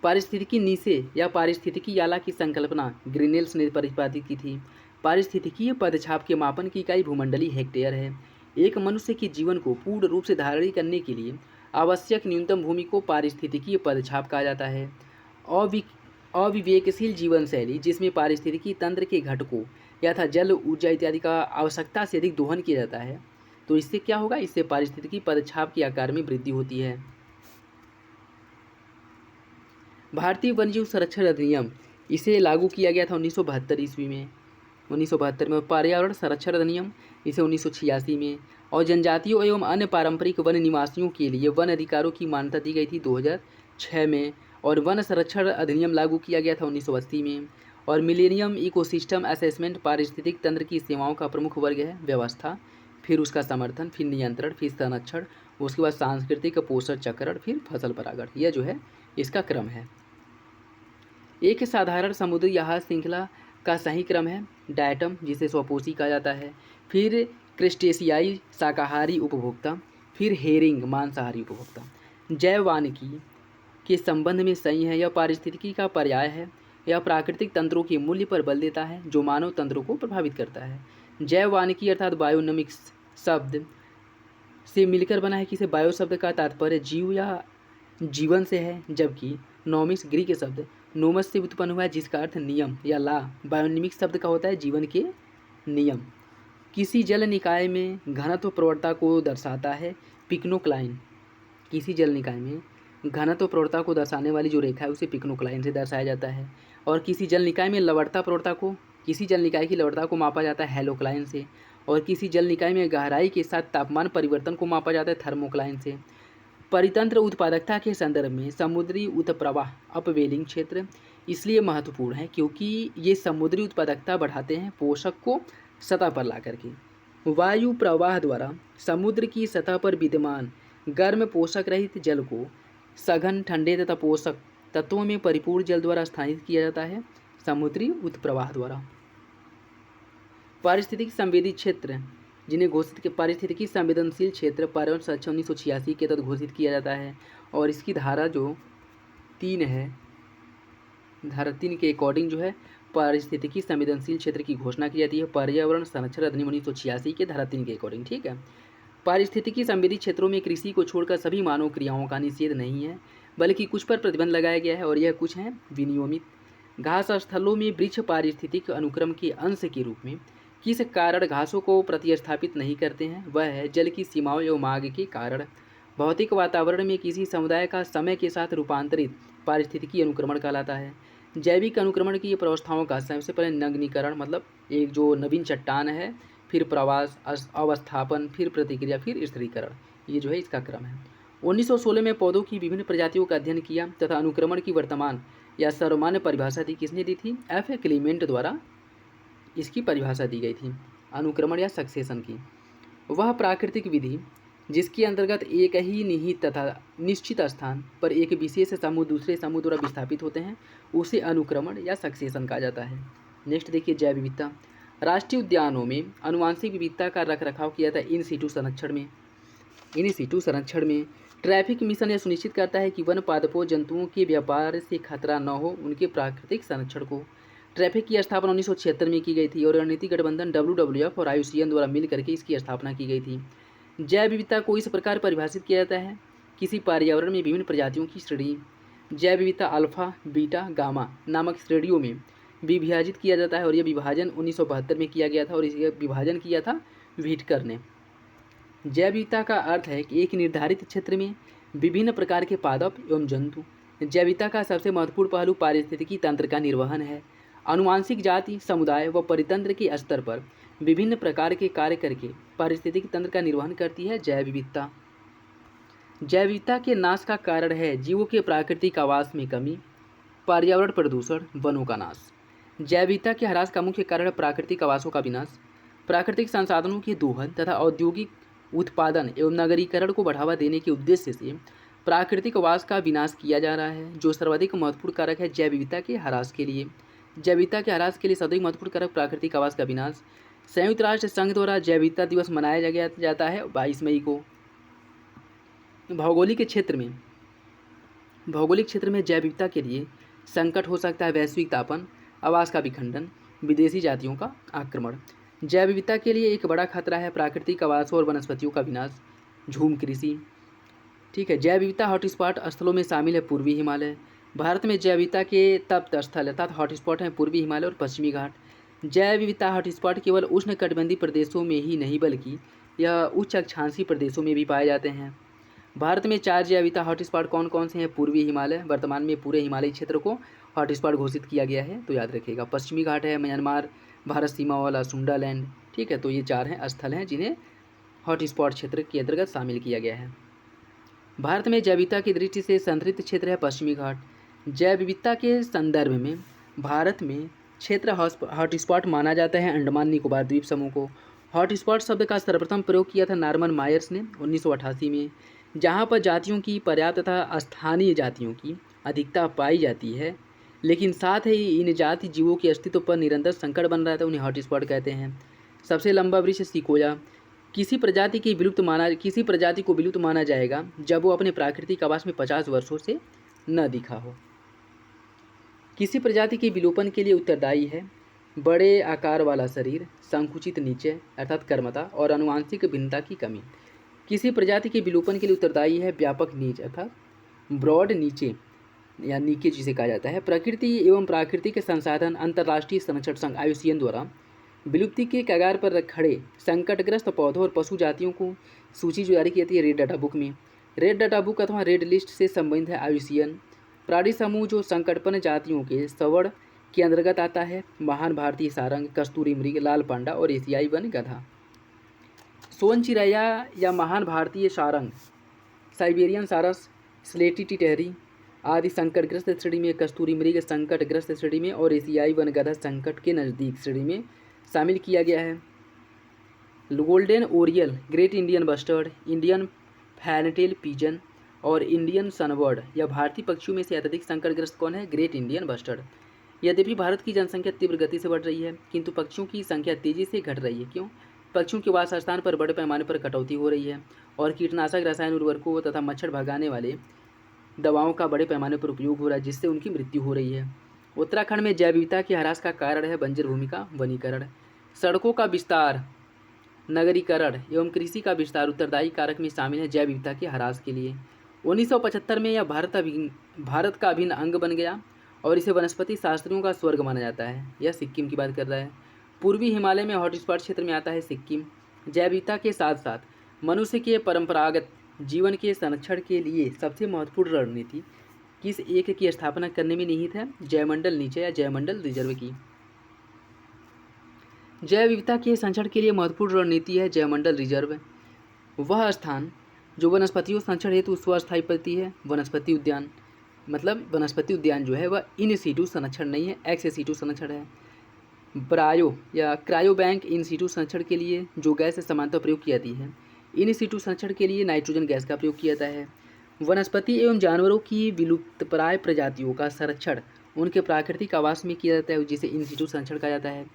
पारिस्थितिकी नीसे या पारिस्थितिकी आला की संकल्पना ग्रीनेल्स ने प्रतिपादित की थी। पारिस्थितिकीय पदछाप के मापन की इकाई भूमंडलीय हेक्टेयर है। एक मनुष्य के जीवन को पूर्ण रूप से धारण करने के लिए आवश्यक न्यूनतम भूमि को पारिस्थितिकीय पदछाप कहा जाता है। अविवेकशील जीवन शैली जिसमें पारिस्थितिकी तंत्र के घटकों यथा जल, ऊर्जा इत्यादि का आवश्यकता से अधिक दोहन किया जाता है, तो इससे क्या होगा, इससे पारिस्थितिकी पदछाप के आकार में वृद्धि होती है। भारतीय वन्यजीव संरक्षण अधिनियम इसे लागू किया गया था 1972 ईस्वी में। 1972 में पर्यावरण संरक्षण अधिनियम इसे 1986 में। और जनजातियों एवं अन्य पारंपरिक वन निवासियों के लिए वन अधिकारों की मान्यता दी गई थी 2006 में। और वन संरक्षण अधिनियम लागू किया गया था 1980 में। और मिलेनियम इकोसिस्टम असेसमेंट पारिस्थितिक तंत्र की सेवाओं का प्रमुख वर्ग है। व्यवस्था, फिर उसका समर्थन, फिर नियंत्रण, फिर संरक्षण, उसके बाद सांस्कृतिक पोषण चक्रण, फिर फसल परागण। यह जो है इसका क्रम है। एक साधारण समुद्री आहार श्रृंखला का सही क्रम है डायटम जिसे स्वपोषी कहा जाता है, फिर क्रेस्टेशियाई शाकाहारी उपभोक्ता, फिर हेरिंग मांसाहारी उपभोक्ता। जैववानिकी के संबंध में सही है। यह पारिस्थितिकी का पर्याय है। यह प्राकृतिक तंत्रों के मूल्य पर बल देता है जो मानव तंत्रों को प्रभावित करता है। जैववानिकी अर्थात बायोनोमिक्स शब्द से मिलकर बना है। किसे बायो शब्द का तात्पर्य जीव या जीवन से है, जबकि नोमिक्स ग्रीक शब्द नोमस से उत्पन्न हुआ है जिसका अर्थ नियम या ला। बायोनिमिक शब्द का होता है जीवन के नियम। किसी जल निकाय में घनत्व प्रवणता को दर्शाता है पिक्नोक्लाइन। किसी जल निकाय में घनत्व प्रवणता को दर्शाने वाली जो रेखा है उसे पिक्नोक्लाइन से दर्शाया जाता है। और किसी जल निकाय में लवणता प्रवणता को किसी जल निकाय की लवणता को मापा जाता है हेलोक्लाइन से। और किसी जल निकाय में गहराई के साथ तापमान परिवर्तन को मापा जाता है थर्मोक्लाइन से। परितंत्र उत्पादकता के संदर्भ में समुद्री उत्प्रवाह अपवेलिंग क्षेत्र इसलिए महत्वपूर्ण है क्योंकि ये समुद्री उत्पादकता बढ़ाते हैं पोषक को सतह पर ला करके। वायु प्रवाह द्वारा समुद्र की सतह पर विद्यमान गर्म पोषक रहित जल को सघन, ठंडे तथा पोषक तत्वों में परिपूर्ण जल द्वारा स्थानित किया जाता है समुद्री उत्प्रवाह द्वारा। पारिस्थितिक संवेदी क्षेत्र जिन्हें घोषित के पारिस्थितिकी संवेदनशील क्षेत्र पर्यावरण संरक्षण 1986 के तहत घोषित किया जाता है और इसकी धारा जो 3 है, धारा 3 के अकॉर्डिंग जो है पारिस्थितिकी संवेदनशील क्षेत्र की घोषणा की जाती है पर्यावरण संरक्षण अधिनियम 1986 के धारा 3 के अकॉर्डिंग। ठीक है, पारिस्थितिकी संवेदी क्षेत्रों में कृषि को छोड़कर सभी मानव क्रियाओं का निषेध नहीं है, बल्कि कुछ पर प्रतिबंध लगाया गया है और यह कुछ हैं विनियमित। घास स्थलों में वृक्ष पारिस्थितिक अनुक्रम के अंश के रूप में किस कारण घासों को प्रतिस्थापित नहीं करते हैं, वह है जल की सीमाओं एवं मांग के कारण। भौतिक वातावरण में किसी समुदाय का समय के साथ रूपांतरित पारिस्थितिकी अनुक्रमण कहलाता है। जैविक अनुक्रमण की अवस्थाओं का सबसे पहले नग्नीकरण, मतलब एक जो नवीन चट्टान है, फिर प्रवास, अवस्थापन, फिर प्रतिक्रिया, फिर स्थिरीकरण, ये जो है इसका क्रम है। 1916 में पौधों की विभिन्न प्रजातियों का अध्ययन किया तथा अनुक्रमण की वर्तमान या सर्वमान्य परिभाषा दी। किसने दी थी? एफ क्लीमेंट द्वारा इसकी परिभाषा दी गई थी अनुक्रमण या सक्सेशन की। वह प्राकृतिक विधि जिसके अंतर्गत एक ही निहित तथा निश्चित स्थान पर एक विशेष समूह दूसरे समूह द्वारा विस्थापित होते हैं, उसे अनुक्रमण या सक्सेशन कहा जाता है। नेक्स्ट देखिए, जैव विविधता। राष्ट्रीय उद्यानों में आनुवांशिक विविधता का रखरखाव किया जाता है इन सीटू संरक्षण में। इन सीटू संरक्षण में ट्रैफिक मिशन यह सुनिश्चित करता है कि वन पादपों जंतुओं के व्यापार से खतरा न हो, उनके प्राकृतिक संरक्षण को। ट्रैफिक की स्थापना 1976 में की गई थी और रणनीतिक गठबंधन WWF और IUCN द्वारा मिल करके इसकी स्थापना की गई थी। जैव विविधता को इस प्रकार परिभाषित किया जाता है, किसी पर्यावरण में विभिन्न प्रजातियों की श्रेणी। जैव विविधता अल्फा, बीटा, गामा नामक श्रेणियों में विभाजित किया जाता है और यह विभाजन 1972 में किया गया था और इसे विभाजन किया था व्हिटकर ने। जैव विविधता का अर्थ है कि एक निर्धारित क्षेत्र में विभिन्न प्रकार के पादप एवं जंतु। जैव विविधता का सबसे महत्वपूर्ण पहलू पारिस्थितिकी तंत्र का निर्वहन है। आनुवांशिक जाति, समुदाय व परितंत्र के स्तर पर विभिन्न प्रकार के कार्य करके पारिस्थितिकी तंत्र का निर्वहन करती है जैव विविधता। जैव विविधता के नाश का कारण है जीवों के प्राकृतिक आवास में कमी, पर्यावरण प्रदूषण, वनों का नाश। जैव विविधता के ह्रास का मुख्य कारण है प्राकृतिक आवासों का विनाश, प्राकृतिक संसाधनों के दोहन तथा औद्योगिक उत्पादन एवं नगरीकरण को बढ़ावा देने के उद्देश्य से प्राकृतिक आवास का विनाश किया जा रहा है, जो सर्वाधिक महत्वपूर्ण कारक है जैव विविधता के ह्रास के लिए। जैव विविधता के ह्रास के लिए सर्वाधिक महत्वपूर्ण कारक प्राकृतिक आवास का विनाश। संयुक्त राष्ट्र संघ द्वारा जैव विविधता दिवस मनाया जाता है 22 मई को। भौगोलिक क्षेत्र में जैव विविधता के लिए संकट हो सकता है वैश्विक तापन, आवास का विखंडन, विदेशी जातियों का आक्रमण। जैव विविधता के लिए एक बड़ा खतरा है प्राकृतिक आवासों और वनस्पतियों का विनाश, झूम कृषि। ठीक है, जैव विविधता हॉटस्पॉट स्थलों में शामिल है पूर्वी हिमालय। भारत में जैव विविधता के तप्त स्थल अर्थात हॉटस्पॉट हैं पूर्वी हिमालय और पश्चिमी घाट। जैव विविधता हॉटस्पॉट केवल उष्णकटिबंधीय प्रदेशों में ही नहीं बल्कि यह उच्च अक्षांशीय प्रदेशों में भी पाए जाते हैं। भारत में 4 जैव विविधता हॉटस्पॉट कौन कौन से हैं? पूर्वी हिमालय, वर्तमान में पूरे हिमालयी क्षेत्र को हॉटस्पॉट घोषित किया गया है, तो याद रखिएगा। पश्चिमी घाट है म्यांमार, भारत सीमा वाला सुंडालैंड। ठीक है, तो ये 4 हैं स्थल हैं जिन्हें हॉटस्पॉट क्षेत्र के अंतर्गत शामिल किया गया है। भारत में जैव विविधता की दृष्टि से संतृप्त क्षेत्र है पश्चिमी घाट। जैव विविधता के संदर्भ में भारत में क्षेत्र हॉटस्पॉट माना जाता है अंडमान निकोबार द्वीप समूह को। हॉटस्पॉट शब्द का सर्वप्रथम प्रयोग किया था नॉर्मन मायर्स ने 1988 में, जहाँ पर जातियों की पर्याप्त तथा स्थानीय जातियों की अधिकता पाई जाती है, लेकिन साथ ही इन जाति जीवों के अस्तित्व पर निरंतर संकट बन रहा था, उन्हें हॉटस्पॉट कहते हैं। सबसे लंबा वृक्ष सिकोया। किसी प्रजाति को विलुप्त माना जाएगा जब वो अपने प्राकृतिक आवास में 50 वर्षों से न दिखा हो। किसी प्रजाति के विलोपन के लिए उत्तरदायी है बड़े आकार वाला शरीर, संकुचित नीचे अर्थात कर्मता और आनुवांशिक भिन्नता की कमी। किसी प्रजाति के विलोपन के लिए उत्तरदायी है व्यापक नीच अर्थात ब्रॉड नीचे या नीचे जिसे कहा जाता है। प्रकृति एवं प्राकृतिक संसाधन अंतर्राष्ट्रीय संरक्षण संघ IUCN द्वारा विलुप्ति के कगार पर खड़े संकटग्रस्त पौधों और पशु जातियों को सूची जारी की जाती है रेड डाटा बुक में। रेड डाटा बुक अथवा रेड लिस्ट से संबंधित है IUCN। प्राणी समूह जो संकटपन्न जातियों के सवर्ण के अंतर्गत आता है महान भारतीय सारंग, कस्तूरी मृग, लाल पांडा और एशियाई वन गधा। सोन चिरैया या महान भारतीय सारंग, साइबेरियन सारस, स्लेटी टिटहरी आदि संकटग्रस्त श्रेणी में, कस्तूरी मृग संकटग्रस्त श्रेणी में और एशियाई वन गधा संकट के नज़दीक श्रेणी में शामिल किया गया है। Golden oriole, great Indian bustard, Indian fantail pigeon और इंडियन सनबर्ड या भारतीय पक्षियों में से अत्यधिक संकटग्रस्त कौन है? Great Indian bustard. यद्यपि भारत की जनसंख्या तीव्र गति से बढ़ रही है, किंतु पक्षियों की संख्या तेजी से घट रही है। क्यों? पक्षियों के वास स्थान पर बड़े पैमाने पर कटौती हो रही है और कीटनाशक, रसायन उर्वरकों तथा मच्छर भगाने वाले दवाओं का बड़े पैमाने पर उपयोग हो रहा है, जिससे उनकी मृत्यु हो रही है। उत्तराखंड में जैव विविधता के ह्रास का कारण है बंजर भूमि का वनीकरण। सड़कों का विस्तार, नगरीकरण एवं कृषि का विस्तार उत्तरदायी कारक में शामिल है जैव विविधता के ह्रास के लिए। 1975 में यह भारत का अभिन्न अंग बन गया और इसे वनस्पति शास्त्रियों का स्वर्ग माना जाता है। यह सिक्किम की बात कर रहा है। पूर्वी हिमालय में हॉटस्पॉट क्षेत्र में आता है सिक्किम। जैव विविधता के साथ साथ मनुष्य के परंपरागत जीवन के संरक्षण के लिए सबसे महत्वपूर्ण रणनीति किस एक की स्थापना करने में निहित है? जैवमंडल नीचे या जैवमंडल रिजर्व की। जैव विविधता के संरक्षण के लिए महत्वपूर्ण रणनीति है जैवमंडल रिजर्व। वह स्थान जो वनस्पतियों संरक्षण हेतु स्वस्थायी पद्धति है। वनस्पति उद्यान मतलब वनस्पति उद्यान जो है वह इन सीटू संरक्षण नहीं है, एक्स सीटू संरक्षण है। ब्रायो या क्रायो बैंक इन सीटू संरक्षण के लिए जो गैस समानता प्रयोग की जाती है। इन सीटू संरक्षण के लिए नाइट्रोजन गैस का प्रयोग किया जाता है। वनस्पति एवं जानवरों की विलुप्तप्राय प्रजातियों का संरक्षण उनके प्राकृतिक आवास में किया जाता है, जिसे इन सीटू संरक्षण कहा जाता है।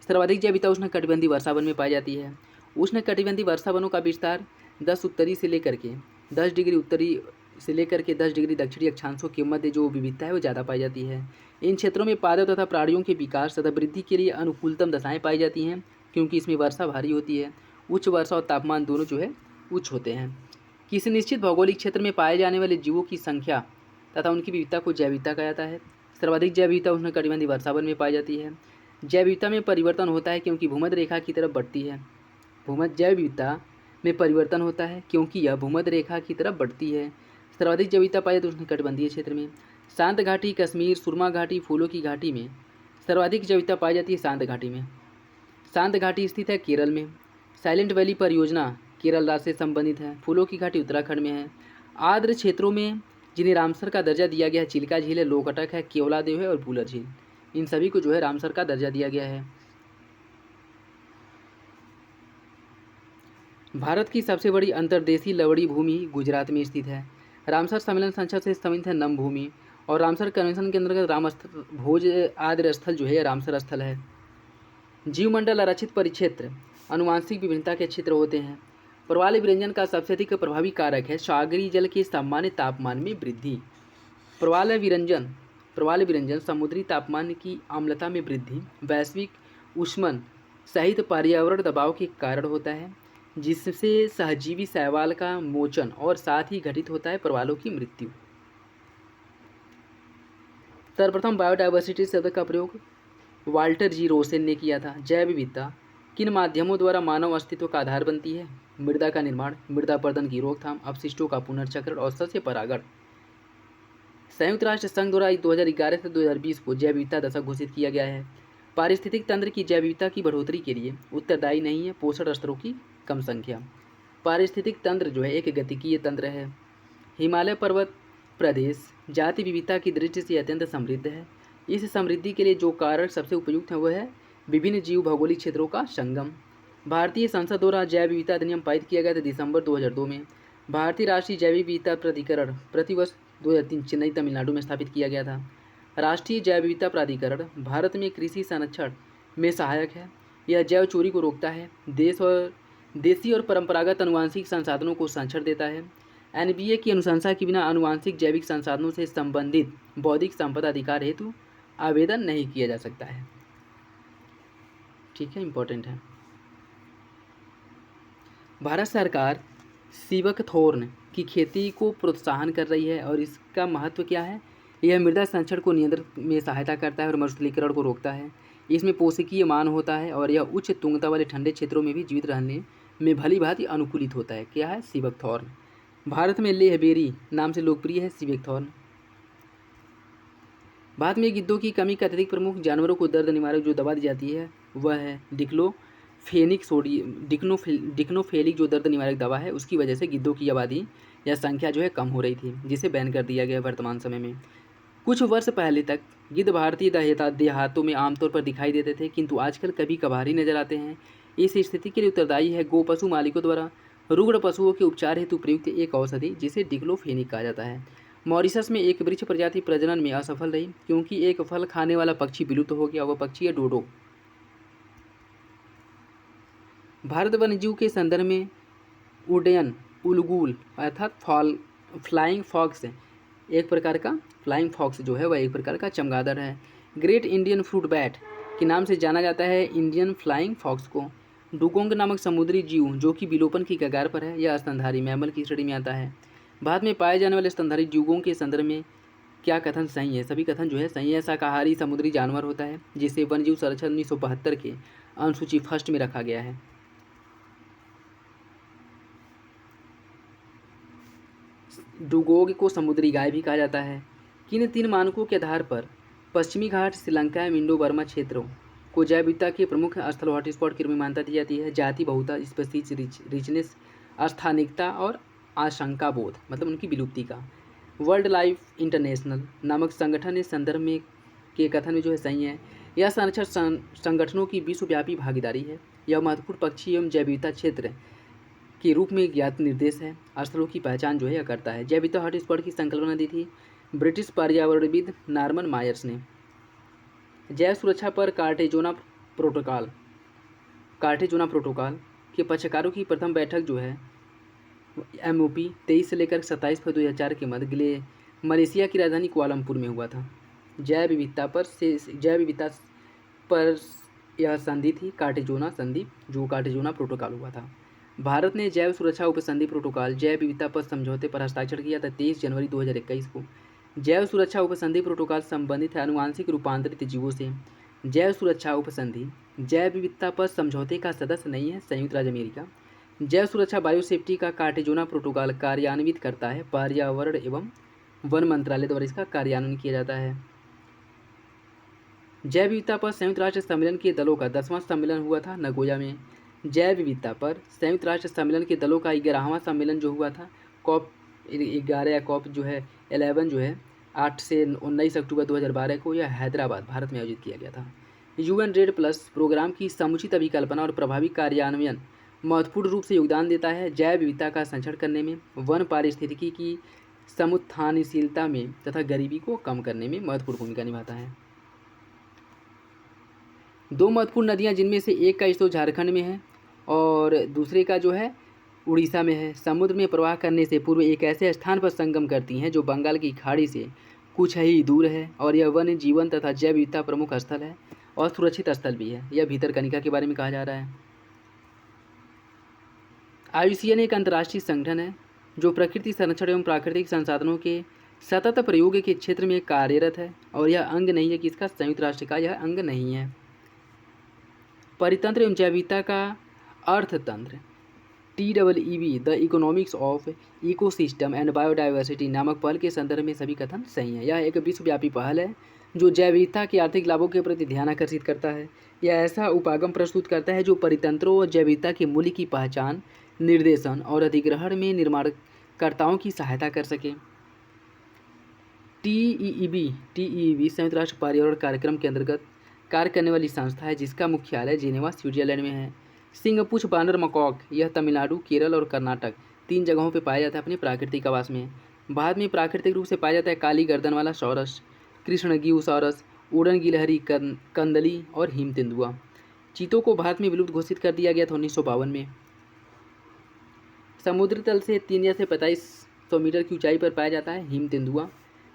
सर्वाधिक जैव विविधता उष्णकटिबंधीय वर्षावन में पाई जाती है। उष्णकटिबंधीय वर्षावनों का विस्तार 10 उत्तरी से लेकर के 10 डिग्री उत्तरी से लेकर के 10 डिग्री दक्षिणी अक्षांशों के मध्य जो विविधता है वो ज़्यादा पाई जाती है। इन क्षेत्रों में पौधों तथा प्राणियों के विकास तथा वृद्धि के लिए अनुकूलतम दशाएं पाई जाती हैं, क्योंकि इसमें वर्षा भारी होती है। उच्च वर्षा और तापमान दोनों जो है उच्च होते हैं। किसी निश्चित भौगोलिक क्षेत्र में पाए जाने वाले जीवों की संख्या तथा उनकी विविधता को जैव विविधता कहा जाता है। सर्वाधिक जैव विविधता उष्णकटिबंधीय वर्षावन में पाई जाती है। जैव विविधता में परिवर्तन होता है क्योंकि भूमध्य रेखा की तरफ बढ़ती है। जैव विविधता में परिवर्तन होता है क्योंकि यह भूमध्य रेखा की तरफ बढ़ती है। सर्वाधिक जैव विविधता पाई जाती है उष्णकटिबंधीय क्षेत्र में। शांत घाटी, कश्मीर, सुरमा घाटी, फूलों की घाटी में सर्वाधिक जैव विविधता पाई जाती है शांत घाटी में। शांत घाटी स्थित है केरल में। साइलेंट वैली परियोजना केरल राज्य से संबंधित है। फूलों की घाटी उत्तराखंड में है। आर्द्र क्षेत्रों में जिन्हें रामसर का दर्जा दिया गया है, चिल्का झील है, लोकटक है, केवलादेव है और बुलर झील, इन सभी को जो है रामसर का दर्जा दिया गया है। भारत की सबसे बड़ी अंतर्देशीय लवड़ी भूमि गुजरात में स्थित है। रामसर सम्मेलन संसद से संबंधित है नम भूमि और रामसर कन्वेंशन के अंतर्गत रामस्थल भोज आद्र स्थल जो है रामसर स्थल है। जीवमंडल आरक्षित परिक्षेत्र अनुवांशिक विभिन्नता के क्षेत्र होते हैं। प्रवाल विरंजन का सबसे अधिक प्रभावी कारक है सागरीय जल के सामान्य तापमान में वृद्धि। प्रवाल विरंजन समुद्री तापमान की अम्लता में वृद्धि, वैश्विक ऊष्मन सहित पर्यावरण दबाव के कारण होता है, जिससे सहजीवी शैवाल का मोचन और साथ ही घटित होता है प्रवालों की मृत्यु। सर्वप्रथम बायोडायवर्सिटी शब्द का प्रयोग वाल्टर जी रोसेन ने किया था। जैव विविधता किन माध्यमों द्वारा मानव अस्तित्व का आधार बनती है? मृदा का निर्माण, मृदा अपरदन की रोकथाम, अपशिष्टों का पुनर्चक्रण और सस्य परागण। संयुक्त राष्ट्र संघ द्वारा 2011 से 2020 को जैव विविधता दशक घोषित किया गया है। पारिस्थितिक तंत्र की जैव विविधता की बढ़ोतरी के लिए उत्तरदायी नहीं है पोषण स्तरों की कम संख्या। पारिस्थितिक तंत्र जो है एक गतिकीय तंत्र है। हिमालय पर्वत प्रदेश जाति विविधता की दृष्टि से अत्यंत समृद्ध है। इस समृद्धि के लिए जो कारक सबसे उपयुक्त है वह है विभिन्न जीव भौगोलिक क्षेत्रों का संगम। भारतीय संसद द्वारा जैव विविधता अधिनियम पारित किया गया था दिसंबर 2002 में। भारतीय राष्ट्रीय जैव विविधता प्राधिकरण प्रतिवर्ष 2003 चेन्नई तमिलनाडु में स्थापित किया गया था। राष्ट्रीय जैव विविधता प्राधिकरण भारत में कृषि संरक्षण में सहायक है। यह जैव चोरी को रोकता है, देशी और परंपरागत अनुवांशिक संसाधनों को संरक्षण देता है। एनबीए की अनुशंसा के बिना अनुवांशिक जैविक संसाधनों से संबंधित बौद्धिक संपदा अधिकार हेतु आवेदन नहीं किया जा सकता है। ठीक है, इंपॉर्टेंट है। भारत सरकार सीबकथॉर्न की खेती को प्रोत्साहन कर रही है और इसका महत्व क्या है? यह मृदा संरक्षण को नियंत्रण में सहायता करता है और मरुस्थलीकरण को रोकता है। इसमें पोषकीय मान होता है और यह उच्च तुंगता वाले ठंडे क्षेत्रों में भी जीवित रहने में भली भांति अनुकूलित होता है। क्या है? सीबकथॉर्न। भारत में लेहबेरी नाम से लोकप्रिय है सीबकथॉर्न। भारत में गिद्धों की कमी का अत्यधिक प्रमुख जानवरों को दर्द निवारक जो दवा दी जाती है वह है डिक्लोफेनिक जो दर्द निवारक दवा है। उसकी वजह से गिद्धों की आबादी या संख्या जो है कम हो रही थी, जिसे बैन कर दिया गया वर्तमान समय में। कुछ वर्ष पहले तक गिद्ध भारतीय देहातों में आमतौर पर दिखाई देते थे, किंतु आजकल कभी कभार ही नजर आते हैं। इस स्थिति के लिए उत्तरदायी है गो पशु मालिकों द्वारा रुग्ण पशुओं के उपचार हेतु प्रयुक्त एक औषधि जिसे डिक्लोफेनिक कहा जाता है। मॉरिशस में एक वृक्ष प्रजाति प्रजनन में असफल रही क्योंकि एक फल खाने वाला पक्षी विलुप्त हो गया। वह पक्षी है डोडो। भारत वन्यजीव के संदर्भ में उड्डयन उलगुल अर्थात फ्लाइंग फॉक्स एक प्रकार का फ्लाइंग फॉक्स जो है वह एक प्रकार का चमगादड़ है। ग्रेट इंडियन फ्रूट बैट के नाम से जाना जाता है इंडियन फ्लाइंग फॉक्स को। डुगोंग नामक समुद्री जीव जो कि विलोपन की कगार पर है, यह स्तनधारी मैमल की श्रेणी में आता है। भारत में पाए जाने वाले स्तनधारी जीवों के संदर्भ में क्या कथन सही है? सभी कथन जो है सही है। शाकाहारी समुद्री जानवर होता है जिसे वन्यजीव संरक्षण 1972 के अनुसूची फर्स्ट में रखा गया है। डुगोंग को समुद्री गाय भी कहा जाता है। किन 3 मानकों के आधार पर पश्चिमी घाट श्रीलंका एवं इंडो बर्मा क्षेत्रों को जैव विविधता के प्रमुख स्थल हॉटस्पॉट के रूप में मान्यता दी जाती है? जाति बहुता, स्पीशीज रिचनेस, स्थानिकता और आशंका बोध मतलब उनकी विलुप्ति का। वर्ल्ड लाइफ इंटरनेशनल नामक संगठन इस संदर्भ में के कथन में जो है सही है। यह संरक्षण संगठनों की विश्वव्यापी भागीदारी है। यह महत्वपूर्ण पक्षी एवं जैव विविधता क्षेत्र के रूप में ज्ञात निर्देश है। स्थलों की पहचान जो है यह करता है। जैव विविधता हॉटस्पॉट की संकल्पना दी थी ब्रिटिश पर्यावरणविद नॉर्मन मायर्स ने। जैव सुरक्षा पर कार्टेजोना प्रोटोकॉल के पक्षकारों की प्रथम बैठक जो है MOP 23 से लेकर 27 फरवरी 2004 के मध्य मलेशिया की राजधानी कुआलालंपुर में हुआ था। जैव विविधता पर यह संधि थी कार्टेजोना संधि, जो कार्टेजोना प्रोटोकॉल हुआ था। भारत ने जैव सुरक्षा उपसंधि प्रोटोकॉल जैव विविधता पर समझौते पर हस्ताक्षर किया था 23 जनवरी 2021 को। जैव सुरक्षा उपसंधि प्रोटोकॉल संबंधित है अनुवांशिक रूपांतरित जीवों से। जैव सुरक्षा उपसंधि जैव विविधता पर समझौते का सदस्य नहीं है संयुक्त राज्य अमेरिका। जैव सुरक्षा बायोसेफ्टी का कार्टेजोना प्रोटोकॉल कार्यान्वित करता है। पर्यावरण एवं वन मंत्रालय द्वारा इसका कार्यान्वयन किया जाता है। जैव विविधता पर संयुक्त राष्ट्र सम्मेलन के दलों का 10वां सम्मेलन हुआ था नगोया में। जैव विविधता पर संयुक्त राष्ट्र सम्मेलन के दलों का 11वां सम्मेलन जो हुआ था COP 11 या COP जो है 11 जो है 8 से 19 अक्टूबर 2012 को यह हैदराबाद भारत में आयोजित किया गया था। UN रेड प्लस प्रोग्राम की समुचित अभिकल्पना और प्रभावी कार्यान्वयन महत्वपूर्ण रूप से योगदान देता है। जैव विविधता का संरक्षण करने में, वन पारिस्थितिकी की समुत्थानशीलता में तथा गरीबी को कम करने में महत्वपूर्ण भूमिका निभाता है। 2 महत्वपूर्ण नदियां जिनमें से एक का स्रोत झारखंड में है और दूसरे का जो है उड़ीसा में है, समुद्र में प्रवाह करने से पूर्व एक ऐसे स्थान पर संगम करती हैं जो बंगाल की खाड़ी से कुछ ही दूर है और यह वन्य जीवन तथा जैव विविधता प्रमुख स्थल है और सुरक्षित स्थल भी है। यह भीतरकनिका के बारे में कहा जा रहा है। IUCN एक अंतर्राष्ट्रीय संगठन है जो प्रकृति संरक्षण एवं प्राकृतिक संसाधनों के सतत प्रयोग के क्षेत्र में कार्यरत है और यह अंग नहीं है कि इसका संयुक्त राष्ट्र का यह अंग नहीं है। परितंत्र एवं जैव विविधता का अर्थतंत्र TEEB the economics of ecosystem and biodiversity नामक पहल के संदर्भ में सभी कथन सही है। यह एक विश्वव्यापी पहल है जो जैव विविधता के आर्थिक लाभों के प्रति ध्यान आकर्षित करता है। यह ऐसा उपागम प्रस्तुत करता है जो परितंत्रों और जैव विविधता के मूल्य की पहचान, निर्देशन और अधिग्रहण में निर्माणकर्ताओं की सहायता कर सके। TEEB संयुक्त राष्ट्र पर्यावरण कार्यक्रम के अंतर्गत कार्य करने वाली संस्था है जिसका मुख्यालय जिनेवा स्विट्जरलैंड में है। सिंगपूछ बानर मकॉक यह तमिलनाडु, केरल और कर्नाटक 3 जगहों पर पाया जाता है अपने प्राकृतिक आवास में। भारत में प्राकृतिक रूप से पाया जाता है काली गर्दन वाला सौरस, कृष्णगीउसॉरस, उड़न गिलहरी, कंदली और हिम तेंदुआ। चीतों को भारत में विलुप्त घोषित कर दिया गया था 1952 में। समुद्र तल से 3 या 4500 मीटर की ऊंचाई पर पाया जाता है हिम तेंदुआ।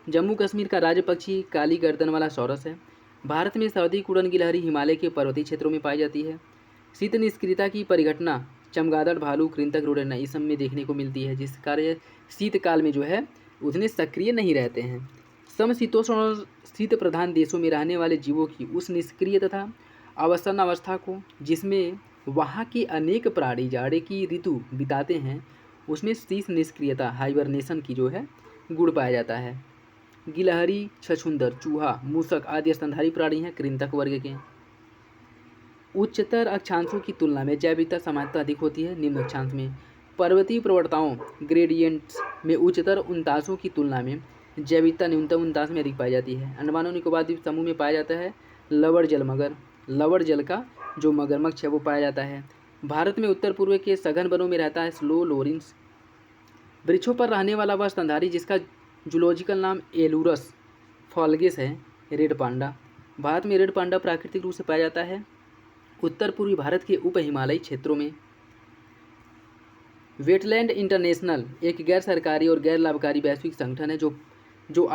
जम्मू कश्मीर का राज्य पक्षी काली गर्दन वाला सौरस है। भारत में सर्वाधिक उड़न गिलहरी हिमालय के पर्वतीय क्षेत्रों में पाई जाती है। शीत निष्क्रियता की परिघटना चमगादड़, भालू, कृंतक, रोडेंट इस सब में देखने को मिलती है, जिस कार्य शीतकाल में जो है उतने सक्रिय नहीं रहते हैं। समशीतोष्ण और शीत प्रधान देशों में रहने वाले जीवों की उस निष्क्रिय तथा अवसन अवस्था को जिसमें वहाँ के अनेक प्राणी जाड़े की ऋतु बिताते हैं, उसमें शीत निष्क्रियता हाइबरनेशन की जो है गुण पाया जाता है। गिलहरी, छछूंदर, चूहा, मूसक आदि स्तनधारी प्राणी हैं कृंतक वर्ग के। उच्चतर अक्षांशों की तुलना में जैव विविधता सामान्यतः अधिक होती है निम्न अक्षांश में। पर्वतीय प्रवणताओं ग्रेडियंट्स में उच्चतर उन्तासों की तुलना में जैव विविधता न्यूनतम उन्तास में अधिक पाई जाती है। अंडमान और निकोबार द्वीप समूह में पाया जाता है लवण जल मगर, लवण जल का जो मगरमच्छ है वो पाया जाता है। भारत में उत्तर पूर्व के सघन वनों में रहता है स्लो लोरिंस। वृक्षों पर रहने वाला वह स्तनधारी जिसका जूलॉजिकल नाम एलुरस फॉल्गिस है। Red panda. भारत में रेड पांडा प्राकृतिक रूप से पाया जाता है उत्तर पूर्वी भारत के उप हिमालयी क्षेत्रों में। वेटलैंड इंटरनेशनल एक गैर सरकारी और गैर लाभकारी वैश्विक संगठन है जो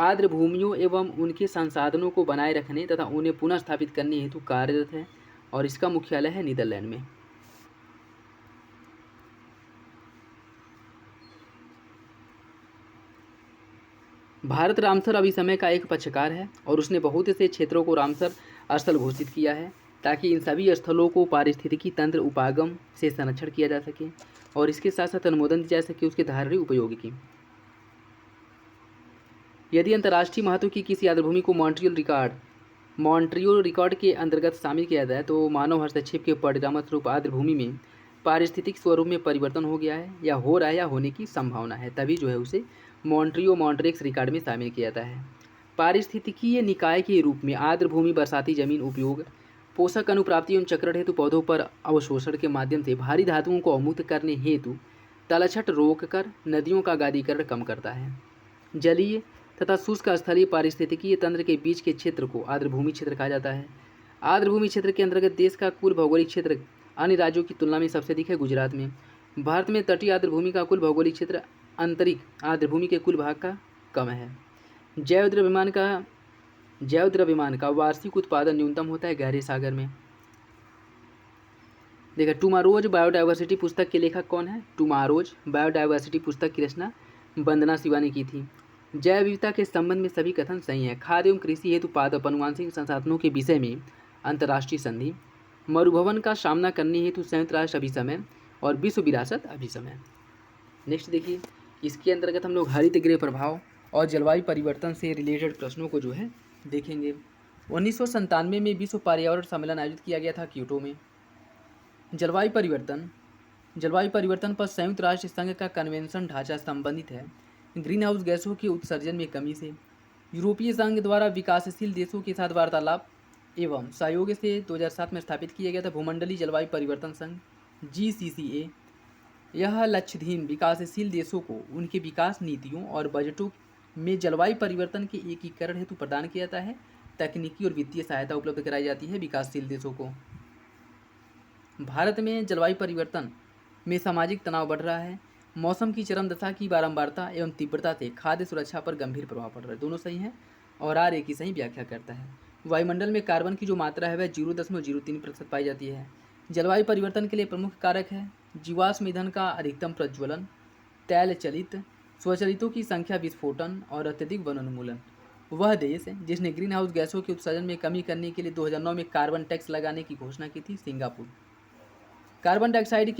आर्द्र भूमियों एवं उनके संसाधनों को बनाए रखने तथा उन्हें पुनः स्थापित करने हेतु कार्यरत है और इसका मुख्यालय है नीदरलैंड में। भारत रामसर अभिसमय का एक पक्षकार है और उसने बहुत से क्षेत्रों को रामसर स्थल घोषित किया है ताकि इन सभी स्थलों को पारिस्थितिकी तंत्र उपागम से संरक्षण किया जा सके और इसके साथ साथ अनुमोदन दिया जा सके उसके धारणीय उपयोग की। यदि अंतर्राष्ट्रीय महत्व की किसी आर्द्रभूमि को मॉन्ट्रियल रिकॉर्ड के अंतर्गत शामिल किया जाए तो मानव हस्तक्षेप के परिणामस्वरूप आर्द्रभूमि में पारिस्थितिक स्वरूप में परिवर्तन हो गया है या हो रहा है या होने की संभावना है, तभी जो है उसे मॉन्ट्रिक्स रिकॉर्ड में शामिल किया जाता है। पारिस्थितिकीय निकाय के रूप में आर्द्रभूमि बरसाती जमीन उपयोग, पोषक अनुप्राप्ति एवं चक्रण हेतु पौधों पर अवशोषण के माध्यम से भारी धातुओं को अवमुक्त करने हेतु तलछट रोककर नदियों का गादीकरण कम करता है। जलीय तथा शुष्क स्थलीय पारिस्थितिकीय तंत्र के बीच के क्षेत्र को आर्द्रभूमि क्षेत्र कहा जाता है। आर्द्रभूमि क्षेत्र के अंतर्गत देश का कुल भौगोलिक क्षेत्र अन्य राज्यों की तुलना में सबसे अधिक है गुजरात में। भारत में तटीय आर्द्रभूमि का कुल भौगोलिक क्षेत्र आंतरिक आर्द्रभूमि के कुल भाग का कम है। जैव द्रव्यमान का वार्षिक उत्पादन न्यूनतम होता है गहरे सागर में। देखा, टुमारोज बायोडाइवर्सिटी पुस्तक के लेखक कौन है? टुमारोज बायोडाइवर्सिटी पुस्तक की रचना वंदना शिवा ने की थी। जैव विविधता के संबंध में सभी कथन सही हैं। खाद्य एवं कृषि हेतु पादप अनुवांशिक संसाधनों के विषय में अंतर्राष्ट्रीय संधि, मरुभवन का सामना करने हेतु संयुक्त राष्ट्र अभिसमय और विश्व विरासत अभिसमय। नेक्स्ट देखिए, इसके अंतर्गत हम लोग हरित गृह प्रभाव और जलवायु परिवर्तन से रिलेटेड प्रश्नों को जो है देखेंगे। 1997 में विश्व पर्यावरण सम्मेलन आयोजित किया गया था क्योटो में। जलवायु परिवर्तन पर संयुक्त राष्ट्र संघ का कन्वेंशन ढांचा संबंधित है ग्रीन हाउस गैसों के उत्सर्जन में कमी से। यूरोपीय संघ द्वारा विकासशील देशों के साथ वार्तालाप एवं सहयोग से 2007 में स्थापित किया गया था भूमंडलीय जलवायु परिवर्तन संघ GCCA। यह लक्ष्यहीन विकासशील देशों को उनके विकास नीतियों और बजटों में जलवायु परिवर्तन के एकीकरण हेतु प्रदान किया जाता है। तकनीकी और वित्तीय सहायता उपलब्ध कराई जाती है विकासशील देशों को। भारत में जलवायु परिवर्तन में सामाजिक तनाव बढ़ रहा है। मौसम की चरम दशा की बारंबारता एवं तीव्रता से खाद्य सुरक्षा पर गंभीर प्रभाव पड़ रहा है। दोनों सही हैं और आर एक ही सही व्याख्या करता है। वायुमंडल में कार्बन की जो मात्रा है वह 0.03% पाई जाती है। जलवायु परिवर्तन के लिए प्रमुख कारक है जीवाश्म ईंधन का अधिकतम प्रज्वलन, तैल चलित स्वचालितों की संख्या विस्फोटन और अत्यधिक वनोन्मूलन। वह देश जिसने ग्रीन हाउस गैसों के उत्सर्जन में कमी करने के लिए 2009 में कार्बन टैक्स लगाने की घोषणा की थी, सिंगापुर। कार्बन डाइऑक्साइड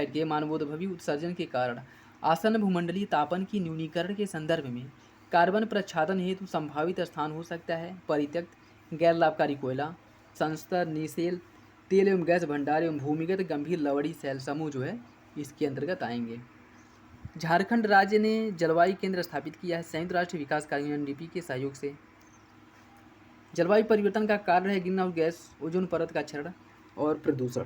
के मानवोद्भवी उत्सर्जन के कारण आसन्न भूमंडलीय तापन की न्यूनीकरण के संदर्भ में कार्बन प्रच्छादन हेतु संभावित स्थान हो सकता है परित्यक्त गैर लाभकारी कोयला, संस्तर, निशेल, तेल एवं गैस भंडार एवं भूमिगत गंभीर लवड़ी सेल समूह जो है इसके अंतर्गत आएंगे। झारखंड राज्य ने जलवायु केंद्र स्थापित किया है संयुक्त राष्ट्र विकास कार्यान्वयन UNDP के सहयोग से। जलवायु परिवर्तन का कारण है ग्रीन हाउस गैस, ओजोन परत का क्षरण और प्रदूषण।